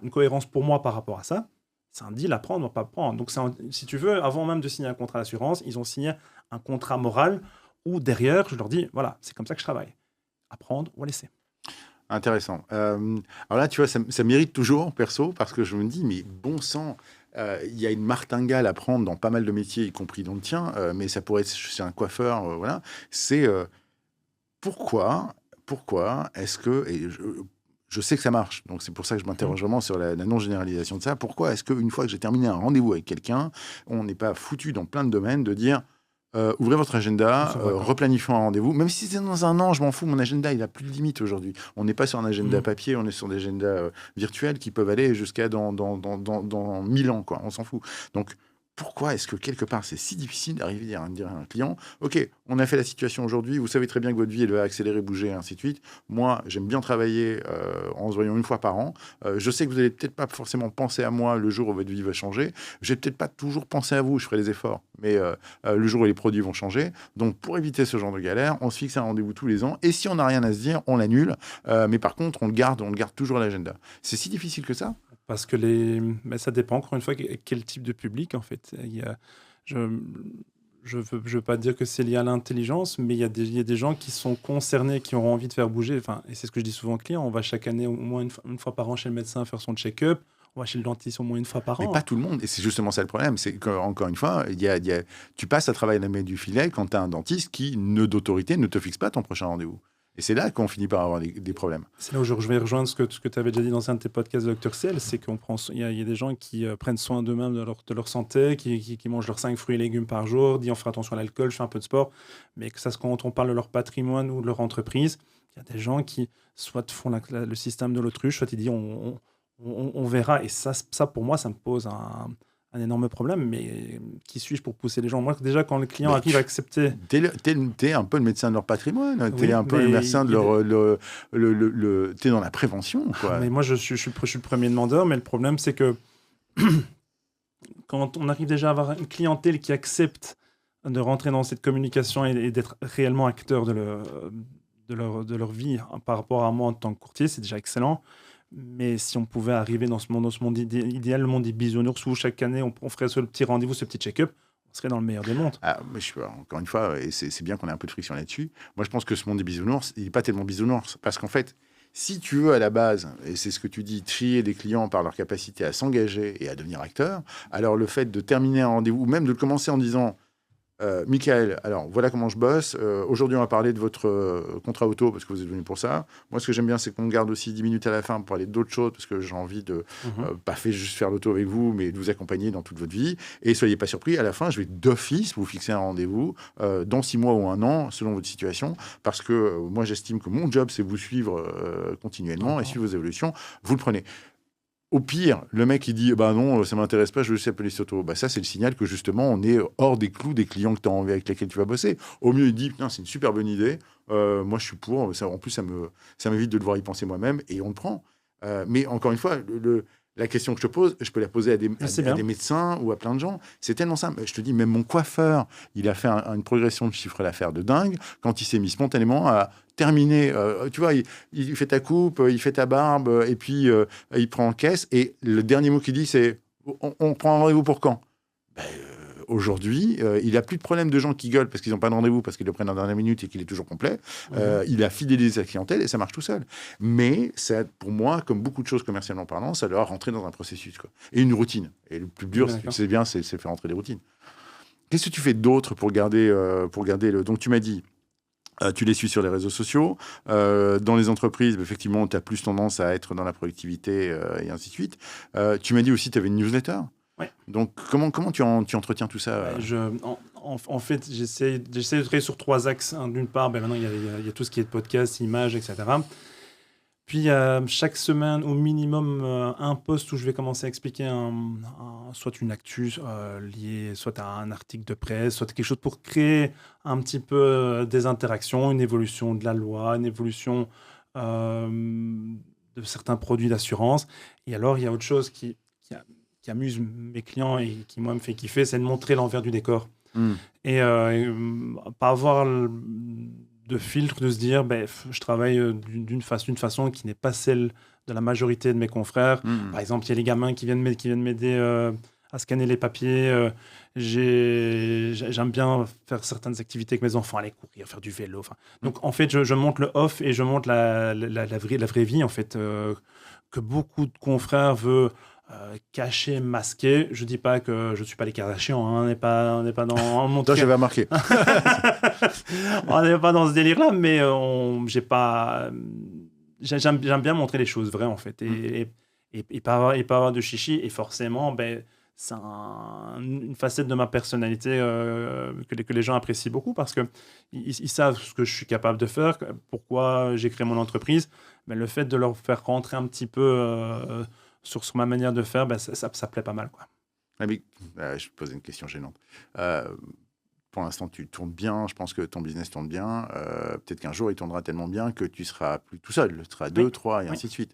cohérence pour moi par rapport à ça, c'est un deal à prendre ou pas prendre. Donc, si tu veux, avant même de signer un contrat d'assurance, ils ont signé un contrat moral où derrière, je leur dis, voilà, c'est comme ça que je travaille. À prendre ou à laisser. Intéressant. Alors là, tu vois, ça mérite toujours, perso, parce que je me dis, mais bon sang, il y a une martingale à prendre dans pas mal de métiers, y compris dans le tien, mais ça pourrait être chez un coiffeur, voilà. C'est pourquoi est-ce que... Et je sais que ça marche, donc c'est pour ça que je m'interroge vraiment sur la non-généralisation de ça. Pourquoi est-ce qu'une fois que j'ai terminé un rendez-vous avec quelqu'un, on n'est pas foutu dans plein de domaines de dire ouvrez votre agenda, replanifions un rendez-vous, même si c'est dans un an, je m'en fous, mon agenda il a plus de limite aujourd'hui. On n'est pas sur un agenda papier, on est sur des agendas virtuels qui peuvent aller jusqu'à dans 1000 ans, quoi. On s'en fout. Donc pourquoi est-ce que quelque part c'est si difficile d'arriver à dire à un client, ok, on a fait la situation aujourd'hui, vous savez très bien que votre vie elle va accélérer, bouger, et ainsi de suite. Moi, j'aime bien travailler en se voyant une fois par an. Je sais que vous n'allez peut-être pas forcément penser à moi le jour où votre vie va changer. Je vais peut-être pas toujours penser à vous, je ferai des efforts, mais le jour où les produits vont changer. Donc, pour éviter ce genre de galère, on se fixe un rendez-vous tous les ans. Et si on n'a rien à se dire, on l'annule. Mais par contre, on le garde veux à l'agenda. C'est si difficile que ça? Parce que ça dépend, encore une fois, quel type de public, en fait. Je veux pas dire que c'est lié à l'intelligence, mais il y a des gens qui sont concernés, qui auront envie de faire bouger. Enfin, et c'est ce que je dis souvent aux clients. On va chaque année au moins une fois par an chez le médecin faire son check-up. On va chez le dentiste au moins une fois par an. Mais pas tout le monde. Et c'est justement ça le problème. C'est qu'encore une fois, tu passes à travailler la main du filet quand tu as un dentiste qui, d'autorité, ne te fixe pas ton prochain rendez-vous. Et c'est là qu'on finit par avoir des problèmes. C'est là où je vais rejoindre ce que tu avais déjà dit dans un de tes podcasts de Dr. Cell, c'est qu'il y a des gens qui prennent soin d'eux-mêmes, de leur santé, qui mangent leurs 5 fruits et légumes par jour, disent on fait attention à l'alcool, je fais un peu de sport, mais que ça, quand on parle de leur patrimoine ou de leur entreprise, il y a des gens qui soit font le système de l'autruche, soit ils disent on verra. Et ça, pour moi, ça me pose un énorme problème, mais qui suis-je pour pousser les gens? Moi, déjà, quand le client arrive à accepter... T'es un peu le médecin de leur patrimoine, t'es un peu le médecin de leur... T'es dans la prévention, quoi. Mais moi, je suis le premier demandeur, mais le problème, c'est que quand on arrive déjà à avoir une clientèle qui accepte de rentrer dans cette communication et d'être réellement acteur de leur vie par rapport à moi en tant que courtier, c'est déjà excellent. Mais si on pouvait arriver dans ce monde idéal, le monde des bisounours, où chaque année on ferait ce petit rendez-vous, ce petit check-up, on serait dans le meilleur des mondes. Mais encore une fois, et c'est bien qu'on ait un peu de friction là-dessus, moi je pense que ce monde des bisounours, il n'est pas tellement bisounours. Parce qu'en fait, si tu veux à la base, et c'est ce que tu dis, trier des clients par leur capacité à s'engager et à devenir acteur, alors le fait de terminer un rendez-vous, ou même de le commencer en disant... Michael, alors voilà comment je bosse. Aujourd'hui, on va parler de votre contrat auto parce que vous êtes venu pour ça. Moi, ce que j'aime bien, c'est qu'on garde aussi 10 minutes à la fin pour parler d'autres choses parce que j'ai envie de pas juste faire l'auto avec vous, mais de vous accompagner dans toute votre vie. Et soyez pas surpris, à la fin, je vais d'office vous fixer un rendez-vous dans 6 mois ou un an, selon votre situation, parce que moi, j'estime que mon job, c'est vous suivre continuellement et suivre vos évolutions. Vous le prenez. Au pire, le mec, il dit, bah non, ça m'intéresse pas, je veux juste appeler Soto. Bah ça, c'est le signal que justement, on est hors des clous des clients que avec lesquels tu vas bosser. Au mieux, il dit, putain, c'est une super bonne idée. Moi, je suis pour. Ça, en plus, ça m'évite de devoir y penser moi-même et on le prend. Mais encore une fois, la question que je te pose, je peux la poser à des médecins ou à plein de gens. C'est tellement simple. Je te dis, même mon coiffeur, il a fait une progression de chiffre d'affaires de dingue quand il s'est mis spontanément à terminer. Tu vois, il fait ta coupe, il fait ta barbe, et puis il prend en caisse. Et le dernier mot qu'il dit, c'est on prend un rendez-vous pour quand? Aujourd'hui, il n'a plus de problème de gens qui gueulent parce qu'ils n'ont pas de rendez-vous, parce qu'ils le prennent en dernière minute et qu'il est toujours complet. Il a fidélisé sa clientèle et ça marche tout seul. Mais ça, pour moi, comme beaucoup de choses commercialement parlant, ça doit rentrer dans un processus, quoi. Et une routine. Et le plus dur, c'est bien, c'est faire rentrer des routines. Qu'est-ce que tu fais d'autre pour garder le... Donc, tu m'as dit, tu les suis sur les réseaux sociaux. Dans les entreprises, effectivement, tu as plus tendance à être dans la productivité et ainsi de suite. Tu m'as dit aussi que tu avais une newsletter. Ouais. Donc, comment tu entretiens tout ça? En fait, j'essaie de travailler sur 3 axes. D'une part, maintenant, il y a tout ce qui est de podcast, images, etc. Puis, chaque semaine, au minimum, un post où je vais commencer à expliquer soit une actu liée soit à un article de presse, soit quelque chose pour créer un petit peu des interactions, une évolution de la loi, une évolution de certains produits d'assurance. Et alors, il y a autre chose qui amuse mes clients et qui, moi, me fait kiffer, c'est de montrer l'envers du décor. Et pas avoir de filtre, de se dire, je travaille d'une façon qui n'est pas celle de la majorité de mes confrères. Par exemple, il y a les gamins qui viennent m'aider à scanner les papiers. J'aime bien faire certaines activités avec mes enfants, aller courir, faire du vélo. Donc, en fait, je montre le off et je montre la vraie vie, en fait, que beaucoup de confrères veulent caché, masqué. Je dis pas que je suis pas les Kardashians, hein. On n'est pas dans mon Toi, j'avais remarqué. On n'est pas dans ce délire-là, mais j'aime bien montrer les choses vraies, en fait, et pas avoir de chichi. Et forcément, c'est une facette de ma personnalité que les gens apprécient beaucoup parce que ils savent ce que je suis capable de faire, pourquoi j'ai créé mon entreprise. Mais le fait de leur faire rentrer un petit peu sur ma manière de faire, ça plaît pas mal, quoi. Ah, mais, je te pose une question gênante. Pour l'instant, tu tournes bien. Je pense que ton business tourne bien. Peut-être qu'un jour, il tournera tellement bien que tu seras plus tout seul. Tu seras 2, 3 et ainsi de suite.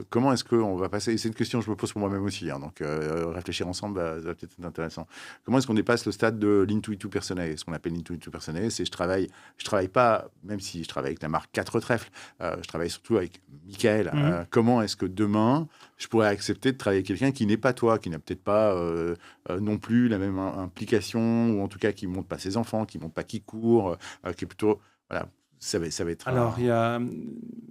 Comment est-ce qu'on va passer... C'est une question que je me pose pour moi-même aussi. Hein, donc, réfléchir ensemble, ça va peut-être être intéressant. Comment est-ce qu'on dépasse le stade de l'intuitu personnel? Ce qu'on appelle l'intuitu personnel, c'est je travaille pas, même si je travaille avec la marque 4 trèfles, je travaille surtout avec Michael. Comment est-ce que demain, je pourrais accepter de travailler avec quelqu'un qui n'est pas toi, qui n'a peut-être pas non plus la même implication, ou en tout cas qui ne montre pas ses enfants, qui ne montre pas qui court, qui est plutôt... Voilà, ça va être... Alors,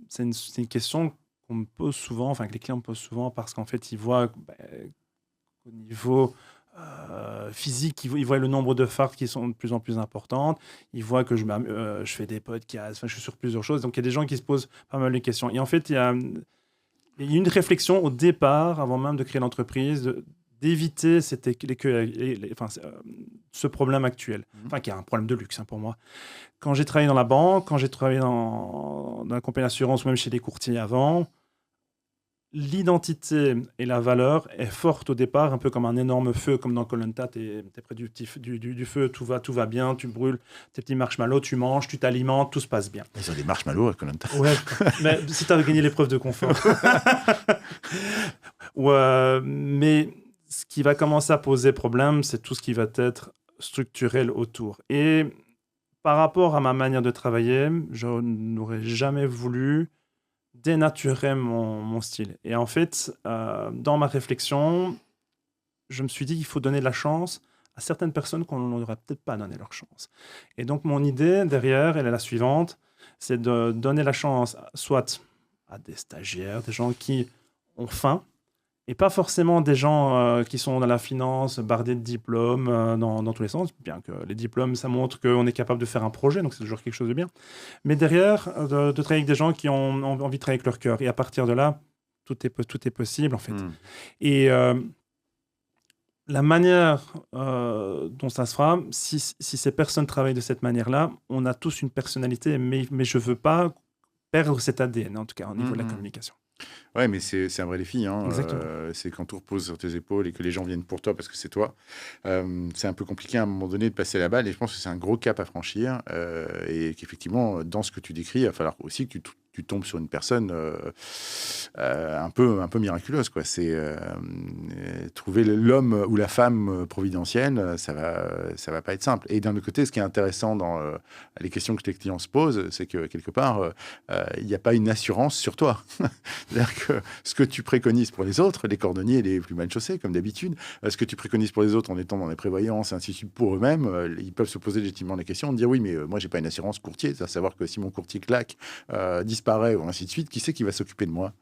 c'est une question qu'on me pose souvent, enfin que les clients me posent souvent, parce qu'en fait, ils voient qu'au niveau physique, ils voient le nombre de fards qui sont de plus en plus importantes, ils voient que je fais des podcasts, je suis sur plusieurs choses, donc il y a des gens qui se posent pas mal de questions. Et en fait, il y a une réflexion au départ, avant même de créer l'entreprise, d'éviter ce problème actuel, qui est un problème de luxe, hein, pour moi. Quand j'ai travaillé dans la banque, quand j'ai travaillé dans la compagnie d'assurance ou même chez les courtiers avant, l'identité et la valeur est forte au départ, un peu comme un énorme feu, comme dans Koh Lanta, tu es près du feu, tout va bien, tu brûles tes petits marshmallows, tu manges, tu t'alimentes, tout se passe bien. Ils ont des marshmallows à Koh Lanta. Ouais, mais si tu as gagné l'épreuve de confort. Mais ce qui va commencer à poser problème, c'est tout ce qui va être structurel autour. Et par rapport à ma manière de travailler, je n'aurais jamais voulu dénaturer mon style. Et en fait, dans ma réflexion, je me suis dit qu'il faut donner de la chance à certaines personnes qu'on n'aurait peut-être pas donné leur chance. Et donc, mon idée derrière, elle est la suivante, c'est de donner la chance soit à des stagiaires, des gens qui ont faim, et pas forcément des gens qui sont dans la finance, bardés de diplômes dans tous les sens, bien que les diplômes, ça montre qu'on est capable de faire un projet, donc c'est toujours quelque chose de bien. Mais derrière, de travailler avec des gens qui ont envie de travailler avec leur cœur. Et à partir de là, tout est possible, en fait. Et la manière dont ça se fera, si ces personnes travaillent de cette manière-là, on a tous une personnalité, mais je ne veux pas perdre cet ADN, en tout cas, au niveau de la communication. Ouais, mais c'est un vrai défi, hein, Exactement. c'est quand tout repose sur tes épaules et que les gens viennent pour toi parce que c'est toi. C'est un peu compliqué à un moment donné de passer la balle et je pense que c'est un gros cap à franchir, et qu'effectivement, dans ce que tu décris, il va falloir aussi que tu tombes sur une personne, un peu miraculeuse, quoi. Trouver l'homme ou la femme, providentielle, ça va pas être simple et d'un autre côté, ce qui est intéressant dans, les questions que tes clients se posent, c'est que quelque part, il y a pas une assurance sur toi. C'est-à-dire que ce que tu préconises pour les autres, les cordonniers les plus mal chaussés, comme d'habitude, ce que tu préconises pour les autres en étant dans les prévoyances et ainsi de suite pour eux-mêmes, ils peuvent se poser légitimement la question de dire oui, mais moi, j'ai pas une assurance courtier, c'est à savoir que si mon courtier claque, disparaît ou ainsi de suite, qui c'est qui va s'occuper de moi?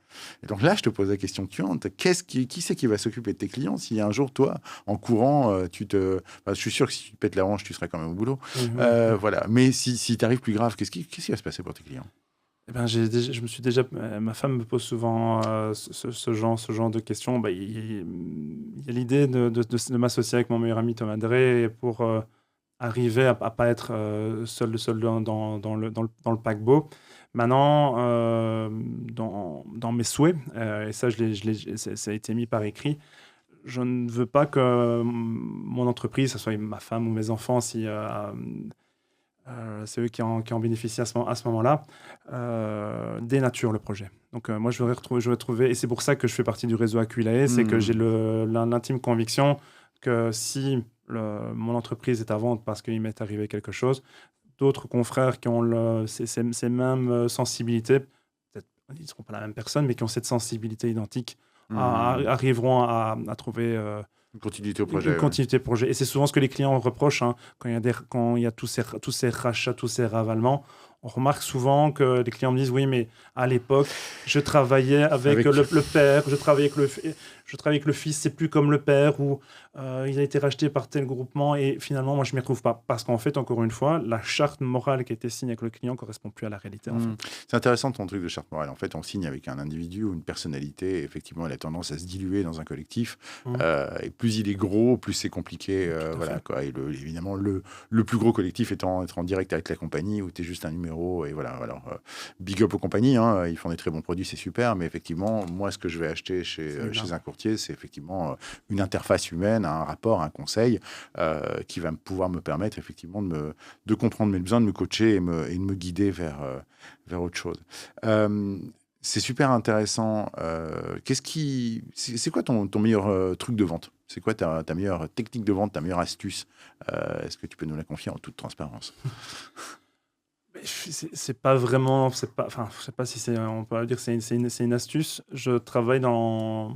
Et donc là, je te pose la question tuante, qui c'est qui va s'occuper de tes clients si un jour, toi, en courant, je suis sûr que si tu te pètes la hanche, tu seras quand même au boulot. Mhm. Voilà. Mais si t'arrive plus grave, qu'est-ce qui va se passer pour tes clients? Eh ben, je me suis déjà, ma femme me pose souvent ce genre de questions. Bah, il y a l'idée de m'associer avec mon meilleur ami Thomas Drey pour arriver à pas être seul dans le paquebot. Maintenant, dans mes souhaits, et ça, ça a été mis par écrit, je ne veux pas que mon entreprise, que ce soit ma femme ou mes enfants, si c'est eux qui en bénéficient à ce moment-là, dénature le projet. Donc moi, je veux trouver, et c'est pour ça que je fais partie du réseau Aquilae, c'est que j'ai Hmm. l'intime conviction que si mon entreprise est à vendre parce qu'il m'est arrivé quelque chose, d'autres confrères qui ont ces mêmes sensibilités, peut-être ils ne seront pas la même personne, mais qui ont cette sensibilité identique, Hmm. arriveront à trouver Une continuité au une projet, ouais. continuité de projet. Et c'est souvent ce que les clients reprochent, hein, quand il y a tous ces rachats, tous ces ravalements. On remarque souvent que les clients me disent: oui, mais à l'époque, je travaillais avec Avec. le père, je travaillais avec le fils, c'est plus comme le père, ou il a été racheté par tel groupement, et finalement, moi, je ne m'y retrouve pas. Parce qu'en fait, encore une fois, la charte morale qui a été signée avec le client ne correspond plus à la réalité, en Hmm. fait. C'est intéressant ton truc de charte morale. En fait, on signe avec un individu ou une personnalité. Et effectivement, elle a tendance à se diluer dans un collectif. Mhm. Et plus il est gros, plus c'est compliqué. Tout à Voilà, fait. quoi. Et évidemment, le plus gros collectif étant être en direct avec la compagnie où tu es juste un numéro. Et voilà. Alors, big up aux compagnies, hein. Ils font des très bons produits, c'est super. Mais effectivement, moi, ce que je vais acheter Celui-là. chez un courtier, c'est effectivement une interface humaine, un rapport, un conseil qui va pouvoir me permettre effectivement de comprendre mes besoins, de me coacher et de me guider vers autre chose. Euh, c'est super intéressant. C'est quoi ton meilleur truc de vente? C'est quoi ta meilleure technique de vente, ta meilleure astuce? Est-ce que tu peux nous la confier en toute transparence? Mais c'est pas vraiment, enfin, je sais pas si on peut dire que c'est une astuce. Je travaille dans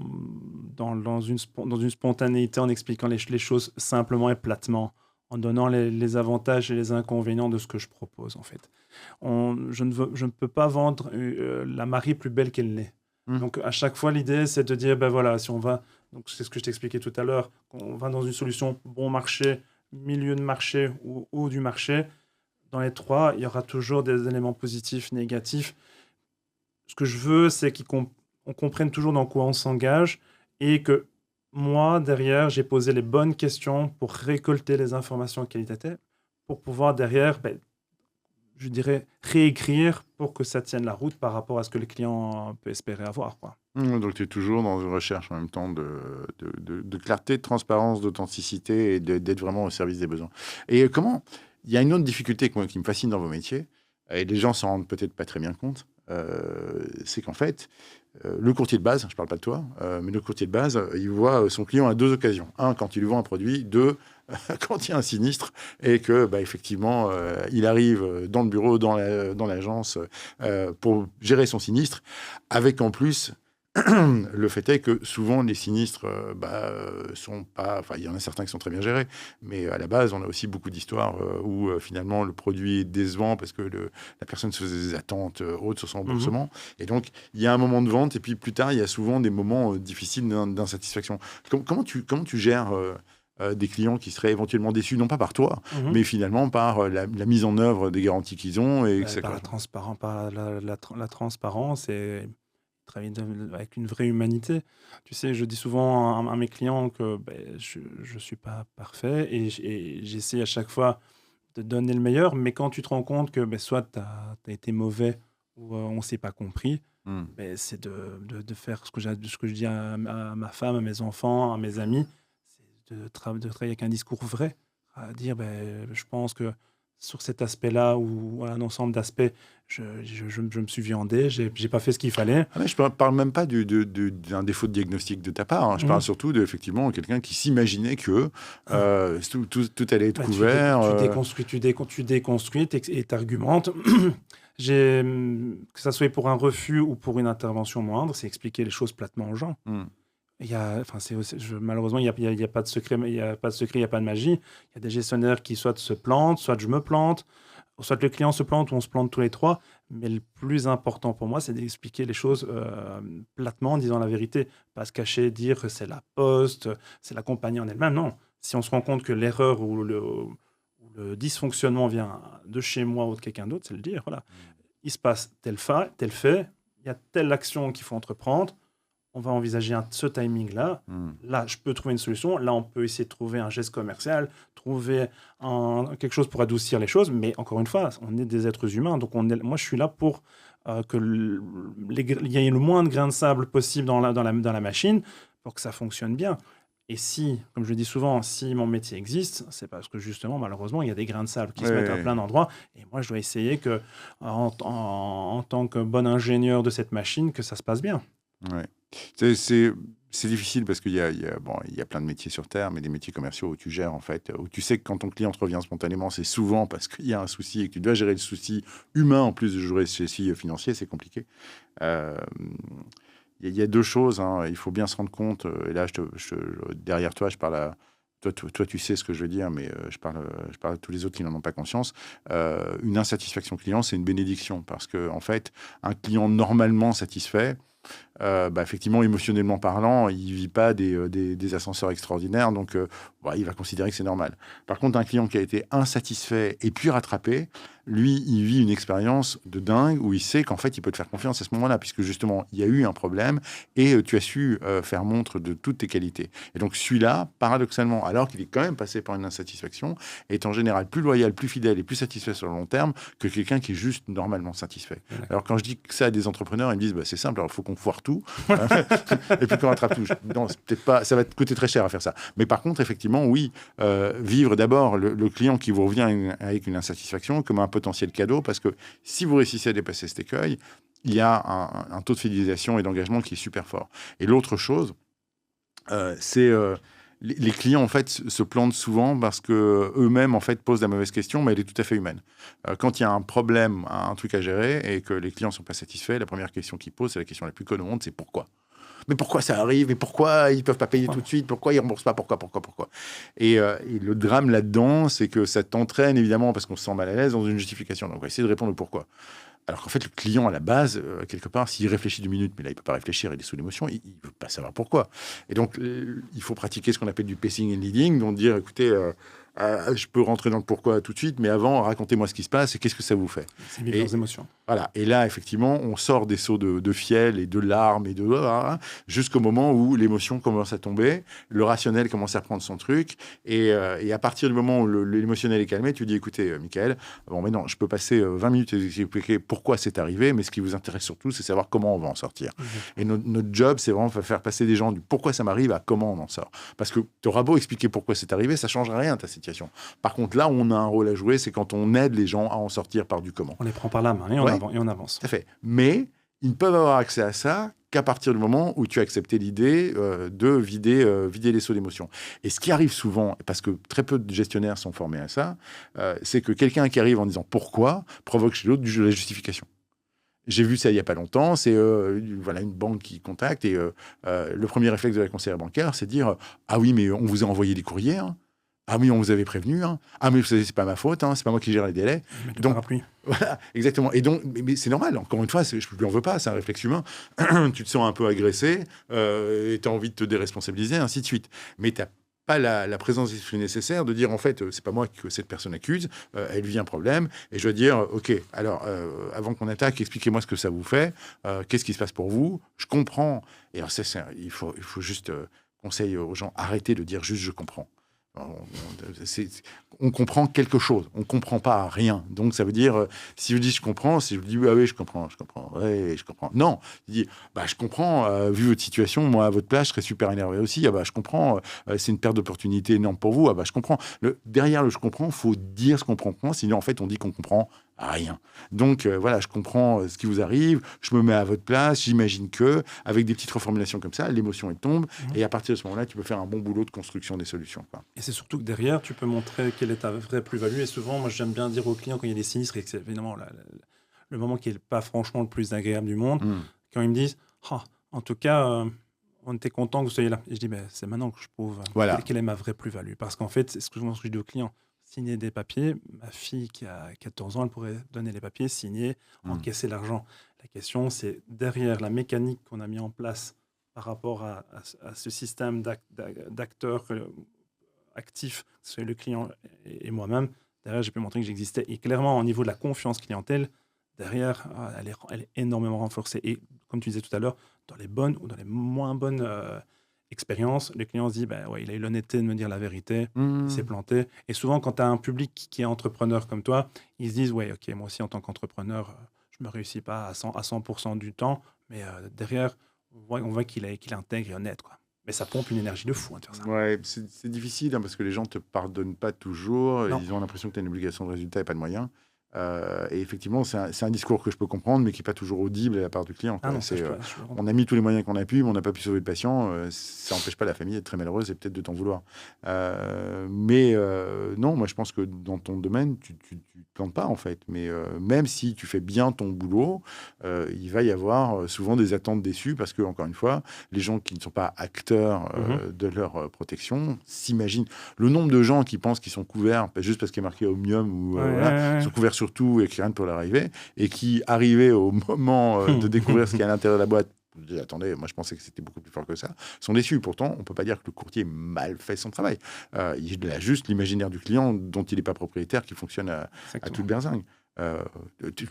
une spontanéité, en expliquant les choses simplement et platement, en donnant les avantages et les inconvénients de ce que je propose, en fait. Je ne peux pas vendre la mariée plus belle qu'elle n'est. Hmm. Donc, à chaque fois, l'idée, c'est de dire, ben voilà, si on va, donc c'est ce que je t'expliquais tout à l'heure, on va dans une solution bon marché, milieu de marché ou haut du marché. Dans les trois, il y aura toujours des éléments positifs, négatifs. Ce que je veux, c'est qu'on comprenne toujours dans quoi on s'engage, et que moi, derrière, j'ai posé les bonnes questions pour récolter les informations qualitatives, pour pouvoir derrière, ben, je dirais, réécrire pour que ça tienne la route par rapport à ce que le client peut espérer avoir, quoi. Donc, tu es toujours dans une recherche en même temps de clarté, de transparence, d'authenticité et d'être vraiment au service des besoins. Et comment. Il y a une autre difficulté qui me fascine dans vos métiers, et les gens s'en rendent peut-être pas très bien compte, c'est qu'en fait, le courtier de base, je ne parle pas de toi, mais le courtier de base, il voit son client à deux occasions. Un, quand il lui vend un produit. Deux, quand il y a un sinistre et que, bah, effectivement, il arrive dans le bureau, dans l'agence, pour gérer son sinistre, avec en plus le fait est que souvent les sinistres sont pas. Enfin, il y en a certains qui sont très bien gérés, mais à la base, on a aussi beaucoup d'histoires où finalement le produit est décevant parce que la personne se faisait des attentes hautes sur son Mhm. remboursement. Et donc, il y a un moment de vente, et puis plus tard, il y a souvent des moments difficiles d'insatisfaction. Comment tu gères des clients qui seraient éventuellement déçus, non pas par toi, Mhm. mais finalement par la mise en œuvre des garanties qu'ils ont et que ça Par la correspond. transparence, la transparence, et travailler avec une vraie humanité. Tu sais, je dis souvent à mes clients que ben, je ne suis pas parfait, et j'essaie à chaque fois de donner le meilleur, mais quand tu te rends compte que ben, soit tu as été mauvais, ou on ne s'est pas compris, Mmh. Mais c'est de faire ce que je dis à ma femme, à mes enfants, à mes amis, c'est de travailler avec un discours vrai, à dire, je pense que sur cet aspect-là ou un ensemble d'aspects, je me suis viandé, j'ai pas fait ce qu'il fallait. Ah ouais, je ne parle même pas d'un défaut de diagnostic de ta part, hein. Je parle Mmh. surtout effectivement quelqu'un qui s'imaginait que tout allait être Bah, couvert. tu déconstruis et t'argumentes. Que ça soit pour un refus ou pour une intervention moindre, c'est expliquer les choses platement aux gens. Hmm. Enfin, malheureusement, il y a pas de secret, mais il y a pas de secret, il y a pas de magie. Il y a des gestionnaires qui soit se plantent, soit je me plante, soit le client se plante ou on se plante tous les trois. Mais le plus important pour moi, c'est d'expliquer les choses platement, en disant la vérité. Pas se cacher, dire que c'est la poste, c'est la compagnie en elle-même. Non. Si on se rend compte que l'erreur ou le dysfonctionnement vient de chez moi ou de quelqu'un d'autre, c'est le dire. Voilà. Il se passe tel fait, il y a telle action qu'il faut entreprendre. On va envisager ce timing-là. Là, je peux trouver une solution. Là, on peut essayer de trouver un geste commercial, trouver quelque chose pour adoucir les choses. Mais encore une fois, on est des êtres humains. Donc, moi, je suis là pour il y ait le moins de grains de sable possible dans la machine pour que ça fonctionne bien. Et si, comme je le dis souvent, si mon métier existe, c'est parce que justement, malheureusement, il y a des grains de sable qui se mettent à plein d'endroits. Et moi, je dois essayer que, en tant que bon ingénieur de cette machine, que ça se passe bien. Ouais. C'est difficile parce bon, il y a plein de métiers sur Terre, mais des métiers commerciaux où tu gères, en fait, où tu sais que quand ton client te revient spontanément, c'est souvent parce qu'il y a un souci et que tu dois gérer le souci humain en plus de gérer le souci financier, c'est compliqué. Euh, il y a deux choses, hein, il faut bien se rendre compte, et là, derrière toi, je parle à... Toi, tu sais ce que je veux dire, mais je parle à tous les autres qui n'en ont pas conscience. Une insatisfaction client, c'est une bénédiction parce que, en fait, un client normalement satisfait, effectivement, émotionnellement parlant, il ne vit pas des ascenseurs extraordinaires, donc il va considérer que c'est normal. Par contre, un client qui a été insatisfait et puis rattrapé, lui, il vit une expérience de dingue où il sait qu'en fait, il peut te faire confiance à ce moment-là, puisque justement, il y a eu un problème et tu as su faire montre de toutes tes qualités. Et donc, celui-là, paradoxalement, alors qu'il est quand même passé par une insatisfaction, est en général plus loyal, plus fidèle et plus satisfait sur le long terme que quelqu'un qui est juste normalement satisfait. Alors, quand je dis ça à des entrepreneurs, ils me disent, c'est simple, alors il faut qu'on foire tout, et puis qu'on rattrape tout. Non, c'est peut-être pas, ça va te coûter très cher à faire ça. Mais par contre, effectivement, oui, vivre d'abord le client qui vous revient avec une insatisfaction comme un potentiel cadeau, parce que si vous réussissez à dépasser cet écueil, il y a un taux de fidélisation et d'engagement qui est super fort. Et l'autre chose, c'est les clients en fait se plantent souvent parce que eux-mêmes en fait posent la mauvaise question, mais elle est tout à fait humaine. Quand il y a un problème, un truc à gérer et que les clients sont pas satisfaits, la première question qu'ils posent, c'est la question la plus conne au monde, c'est pourquoi. Mais pourquoi ça arrive? Et pourquoi ils peuvent pas payer tout de suite? Pourquoi ils remboursent pas? Pourquoi? Et le drame là-dedans, c'est que ça t'entraîne évidemment parce qu'on se sent mal à l'aise dans une justification. Donc on va essayer de répondre au pourquoi. Alors qu'en fait, le client, à la base, quelque part, s'il réfléchit 2 minutes, mais là, il ne peut pas réfléchir, il est sous l'émotion, il ne veut pas savoir pourquoi. Et donc, il faut pratiquer ce qu'on appelle du pacing and leading, donc dire, écoutez, je peux rentrer dans le pourquoi tout de suite, mais avant, racontez-moi ce qui se passe et qu'est-ce que ça vous fait. C'est vivre leurs émotions. Voilà. Et là, effectivement, on sort des seaux de fiel et de larmes et jusqu'au moment où l'émotion commence à tomber, le rationnel commence à prendre son truc, et à partir du moment où l'émotionnel est calmé, tu dis, écoutez, Michael, bon, mais non, je peux passer 20 minutes à vous expliquer pourquoi c'est arrivé, mais ce qui vous intéresse surtout, c'est savoir comment on va en sortir. Et notre job, c'est vraiment faire passer des gens du pourquoi ça m'arrive à comment on en sort. Parce que tu auras beau expliquer pourquoi c'est arrivé, ça ne changera rien ta situation. Par contre, là où on a un rôle à jouer, c'est quand on aide les gens à en sortir par du comment. On les prend par la main et on avance. Tout à fait. Mais ils ne peuvent avoir accès à ça qu'à partir du moment où tu as accepté l'idée de vider les seaux d'émotion. Et ce qui arrive souvent, parce que très peu de gestionnaires sont formés à ça, c'est que quelqu'un qui arrive en disant pourquoi provoque chez l'autre la justification. J'ai vu ça il n'y a pas longtemps, c'est une banque qui contacte et le premier réflexe de la conseillère bancaire, c'est de dire « Ah oui, mais on vous a envoyé des courriers, hein. Ah oui, on vous avait prévenu, hein. Ah mais vous savez, c'est pas ma faute, hein. C'est pas moi qui gère les délais. » Donc, voilà, exactement. Et donc, mais c'est normal, encore une fois, je ne lui en veux pas, c'est un réflexe humain. Tu te sens un peu agressé et tu as envie de te déresponsabiliser, ainsi de suite. Mais tu n'as pas la présence d'esprit nécessaire de dire, en fait, c'est pas moi que cette personne accuse, elle vit un problème, et je veux dire, OK, alors, avant qu'on attaque, expliquez-moi ce que ça vous fait, qu'est-ce qui se passe pour vous, je comprends. Et alors, il faut juste conseiller aux gens, arrêtez de dire juste « je comprends ». On comprend quelque chose, on ne comprend pas rien. Donc, ça veut dire, si je dis je comprends, si je dis ah oui, je comprends, ouais, je comprends. Non, je dis je comprends, vu votre situation, moi, à votre place, je serais super énervé aussi. Je comprends, c'est une perte d'opportunité énorme pour vous. Je comprends. Derrière le je comprends, il faut dire ce qu'on comprend, sinon, en fait, on dit qu'on comprend rien. Donc, voilà, je comprends ce qui vous arrive, je me mets à votre place, j'imagine que, avec des petites reformulations comme ça, l'émotion, elle tombe, et à partir de ce moment-là, tu peux faire un bon boulot de construction des solutions, quoi. Et c'est surtout que derrière, tu peux montrer quelle est ta vraie plus-value. Et souvent, moi, j'aime bien dire aux clients quand il y a des sinistres, et que c'est évidemment le moment qui n'est pas franchement le plus agréable du monde, quand ils me disent en tout cas, on était content que vous soyez là. Et je dis c'est maintenant que je prouve Voilà. quelle est ma vraie plus-value. Parce qu'en fait, c'est ce que je dis aux clients. Signer des papiers, ma fille qui a 14 ans, elle pourrait donner les papiers, signer, encaisser l'argent. La question, c'est derrière la mécanique qu'on a mis en place par rapport à ce système d'acteurs actifs, que ce soit le client et moi-même. Derrière, j'ai pu montrer que j'existais. Et clairement, au niveau de la confiance clientèle, derrière, elle est énormément renforcée. Et comme tu disais tout à l'heure, dans les bonnes ou dans les moins bonnes expériences, le client se dit il a eu l'honnêteté de me dire la vérité, il s'est planté. Et souvent, quand tu as un public qui est entrepreneur comme toi, ils se disent ok, moi aussi, en tant qu'entrepreneur, je ne me réussis pas à 100% du temps, mais derrière, on voit qu'il est intègre et honnête, quoi. Mais ça pompe une énergie de fou, de faire ça. Ouais, c'est difficile parce que les gens ne te pardonnent pas toujours. Non. Ils ont l'impression que tu as une obligation de résultat et pas de moyens. Et effectivement, c'est un discours que je peux comprendre, mais qui n'est pas toujours audible à la part du client. Ah non, on a mis tous les moyens qu'on a pu, mais on n'a pas pu sauver le patient. Ça n'empêche pas la famille d'être très malheureuse et peut-être de t'en vouloir. Non, moi je pense que dans ton domaine, tu te plantes pas en fait. Mais même si tu fais bien ton boulot, il va y avoir souvent des attentes déçues parce que, encore une fois, les gens qui ne sont pas acteurs de leur protection s'imaginent. Le nombre de gens qui pensent qu'ils sont couverts juste parce qu'il est marqué Omnium ou sont couverts sur tout et que rien ne peut leur arriver, et qui, arrivés au moment de découvrir ce qu'il y a à l'intérieur de la boîte, attendez, moi je pensais que c'était beaucoup plus fort que ça, sont déçus. Pourtant, on ne peut pas dire que le courtier mal fait son travail. Il a juste l'imaginaire du client dont il n'est pas propriétaire qui fonctionne à toute berzingue.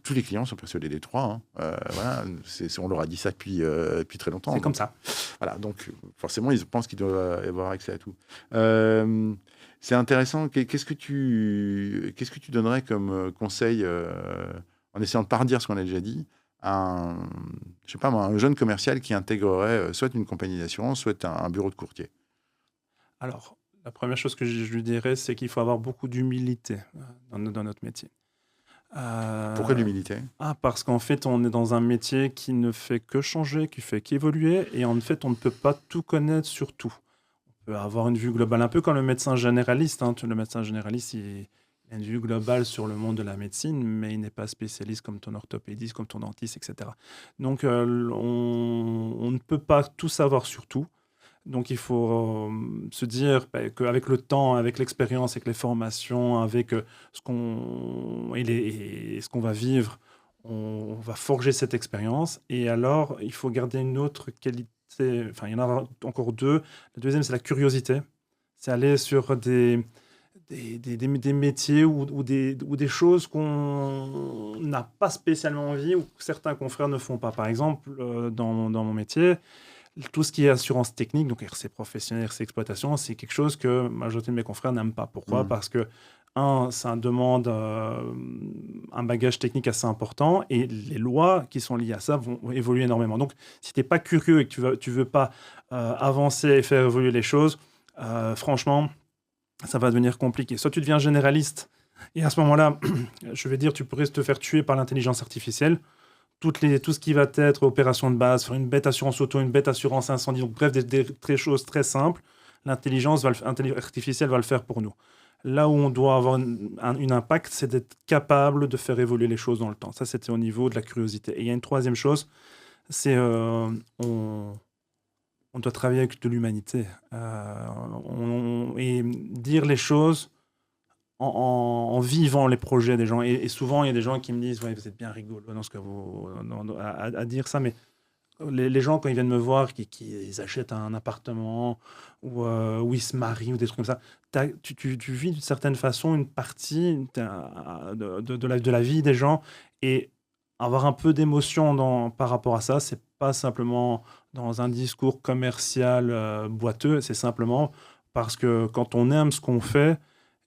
Tous les clients sont persuadés des trois. Voilà, on leur a dit ça depuis très longtemps. C'est comme ça. Voilà, donc forcément, ils pensent qu'ils doivent avoir accès à tout. C'est intéressant. Qu'est-ce que tu donnerais comme conseil, en essayant de ne pas redire ce qu'on a déjà dit, à un jeune commercial qui intégrerait soit une compagnie d'assurance, soit un bureau de courtier? Alors, la première chose que je lui dirais, c'est qu'il faut avoir beaucoup d'humilité dans notre métier. Pourquoi l'humilité? Parce qu'en fait, on est dans un métier qui ne fait que changer, qui fait qu'évoluer, et en fait, on ne peut pas tout connaître sur tout. On peut avoir une vue globale, un peu comme le médecin généraliste. Le médecin généraliste, il a une vue globale sur le monde de la médecine, mais il n'est pas spécialiste comme ton orthopédiste, comme ton dentiste, etc. Donc, on ne peut pas tout savoir sur tout. Donc, il faut se dire qu'avec le temps, avec l'expérience, avec les formations, avec ce qu'on va vivre, on va forger cette expérience. Et alors, il faut garder une autre qualité. Enfin, il y en a encore deux. La deuxième, c'est la curiosité. C'est aller sur des métiers ou des choses qu'on n'a pas spécialement envie ou que certains confrères ne font pas. Par exemple, dans mon métier, tout ce qui est assurance technique, donc RC professionnel, RC exploitation, c'est quelque chose que la majorité de mes confrères n'aiment pas. Pourquoi? Parce que, ça demande un bagage technique assez important et les lois qui sont liées à ça vont évoluer énormément. Donc, si tu n'es pas curieux et que tu veux pas avancer et faire évoluer les choses, franchement, ça va devenir compliqué. Soit tu deviens généraliste et à ce moment-là, je vais dire, tu pourrais te faire tuer par l'intelligence artificielle. Tout ce qui va être opération de base, faire une bête assurance auto, une bête assurance incendie, donc bref, des choses très simples, l'intelligence artificielle va le faire pour nous. Là où on doit avoir un impact, c'est d'être capable de faire évoluer les choses dans le temps. Ça, c'était au niveau de la curiosité. Et il y a une troisième chose, c'est on doit travailler avec de l'humanité. Et dire les choses en vivant les projets des gens. Et souvent, il y a des gens qui me disent « Ouais, vous êtes bien rigolo dans ce que à dire ça, mais les gens, quand ils viennent me voir, qu'ils achètent un appartement ou ils se marient ou des trucs comme ça, tu vis d'une certaine façon une partie de la vie des gens et avoir un peu d'émotion par rapport à ça, c'est pas simplement dans un discours commercial boiteux, c'est simplement Parce que quand on aime ce qu'on fait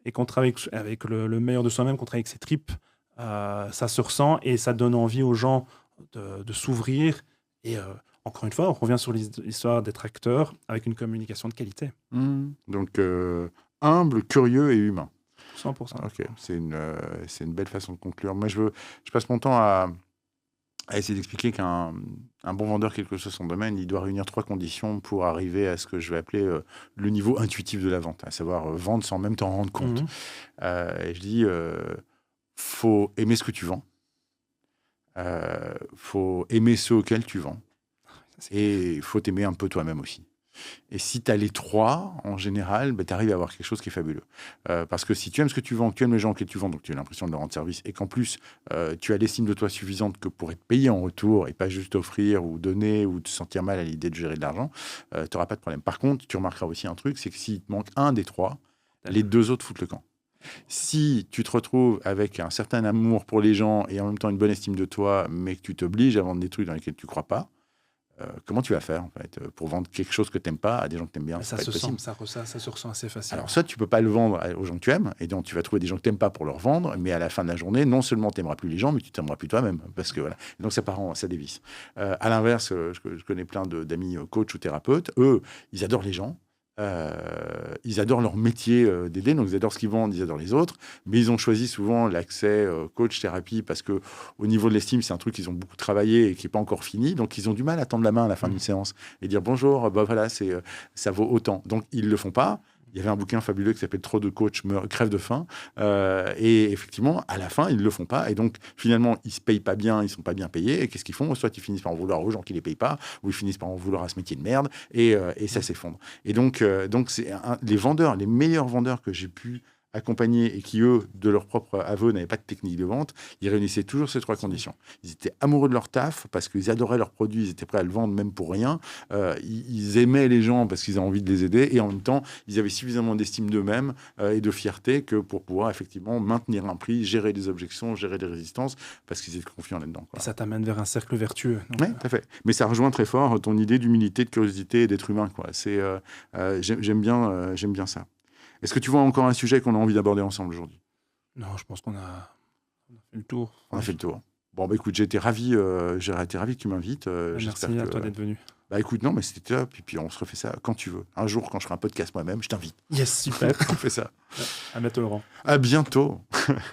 et qu'on travaille avec le meilleur de soi-même, qu'on travaille avec ses tripes, ça se ressent et ça donne envie aux gens de s'ouvrir. Et encore une fois, on revient sur l'histoire d'être acteur avec une communication de qualité. Donc, humble, curieux et humain. 100%. Ok, c'est une belle façon de conclure. Moi, je passe mon temps à essayer d'expliquer qu'un bon vendeur, quel que soit son domaine, il doit réunir 3 conditions pour arriver à ce que je vais appeler le niveau intuitif de la vente, à savoir vendre sans même t'en rendre compte. Et je dis, faut aimer ce que tu vends, faut aimer ceux auxquels tu vends, et il faut t'aimer un peu toi-même aussi. Et si tu as les 3, en général, tu arrives à avoir quelque chose qui est fabuleux. Parce que si tu aimes ce que tu vends, que tu aimes les gens auxquels tu vends, donc tu as l'impression de leur rendre service, et qu'en plus, tu as l'estime de toi suffisante que pour être payé en retour, et pas juste offrir ou donner ou te sentir mal à l'idée de gérer de l'argent, tu n'auras pas de problème. Par contre, tu remarqueras aussi un truc, c'est que s'il te manque un des 3, les 2 autres foutent le camp. Si tu te retrouves avec un certain amour pour les gens et en même temps une bonne estime de toi, mais que tu t'obliges à vendre des trucs dans lesquels tu ne crois pas, comment tu vas faire en fait, pour vendre quelque chose que tu n'aimes pas à des gens que tu aimes bien? Ça se sent, ça se ressent assez facilement. Alors, soit tu ne peux pas le vendre aux gens que tu aimes, et donc tu vas trouver des gens que tu n'aimes pas pour leur vendre, mais à la fin de la journée, non seulement tu n'aimeras plus les gens, mais tu t'aimeras plus toi-même. Parce que voilà. Et donc, ça dévisse. À l'inverse, je connais plein d'amis coachs ou thérapeutes. Eux, ils adorent les gens. Ils adorent leur métier d'aider, donc ils adorent ce qu'ils vendent, ils adorent les autres, mais ils ont choisi souvent l'accès coach, thérapie, parce que au niveau de l'estime, c'est un truc qu'ils ont beaucoup travaillé et qui n'est pas encore fini, donc ils ont du mal à tendre la main à la fin d'une séance et dire bonjour, voilà, ça vaut autant. Donc ils ne le font pas. Il y avait un bouquin fabuleux qui s'appelle Trop de coachs crèvent de faim. Et effectivement, à la fin, ils ne le font pas. Et donc, finalement, ils ne se payent pas bien, ils ne sont pas bien payés. Et qu'est-ce qu'ils font? Soit ils finissent par en vouloir aux gens qui ne les payent pas, ou ils finissent par en vouloir à ce métier de merde. Et ça s'effondre. Et donc c'est les vendeurs, les meilleurs vendeurs que j'ai pu accompagnés et qui, eux, de leur propre aveu, n'avaient pas de technique de vente, ils réunissaient toujours ces 3 conditions. Ils étaient amoureux de leur taf parce qu'ils adoraient leur produit, ils étaient prêts à le vendre même pour rien. Ils aimaient les gens parce qu'ils avaient envie de les aider et en même temps, ils avaient suffisamment d'estime d'eux-mêmes et de fierté que pour pouvoir effectivement maintenir un prix, gérer des objections, gérer des résistances parce qu'ils étaient confiants là-dedans. Et ça t'amène vers un cercle vertueux. Oui, tout à fait. Mais ça rejoint très fort ton idée d'humilité, de curiosité et d'être humain. J'aime bien ça. Est-ce que tu vois encore un sujet qu'on a envie d'aborder ensemble aujourd'hui? Non, je pense qu'on a fait le tour. On a fait le tour. Bon, écoute, j'ai été ravi que tu m'invites. Merci à toi d'être venu. Écoute, non, mais c'était top. Et puis on se refait ça quand tu veux. Un jour, quand je ferai un podcast moi-même, je t'invite. Yes, super. On fait ça. À bientôt, Laurent. À bientôt.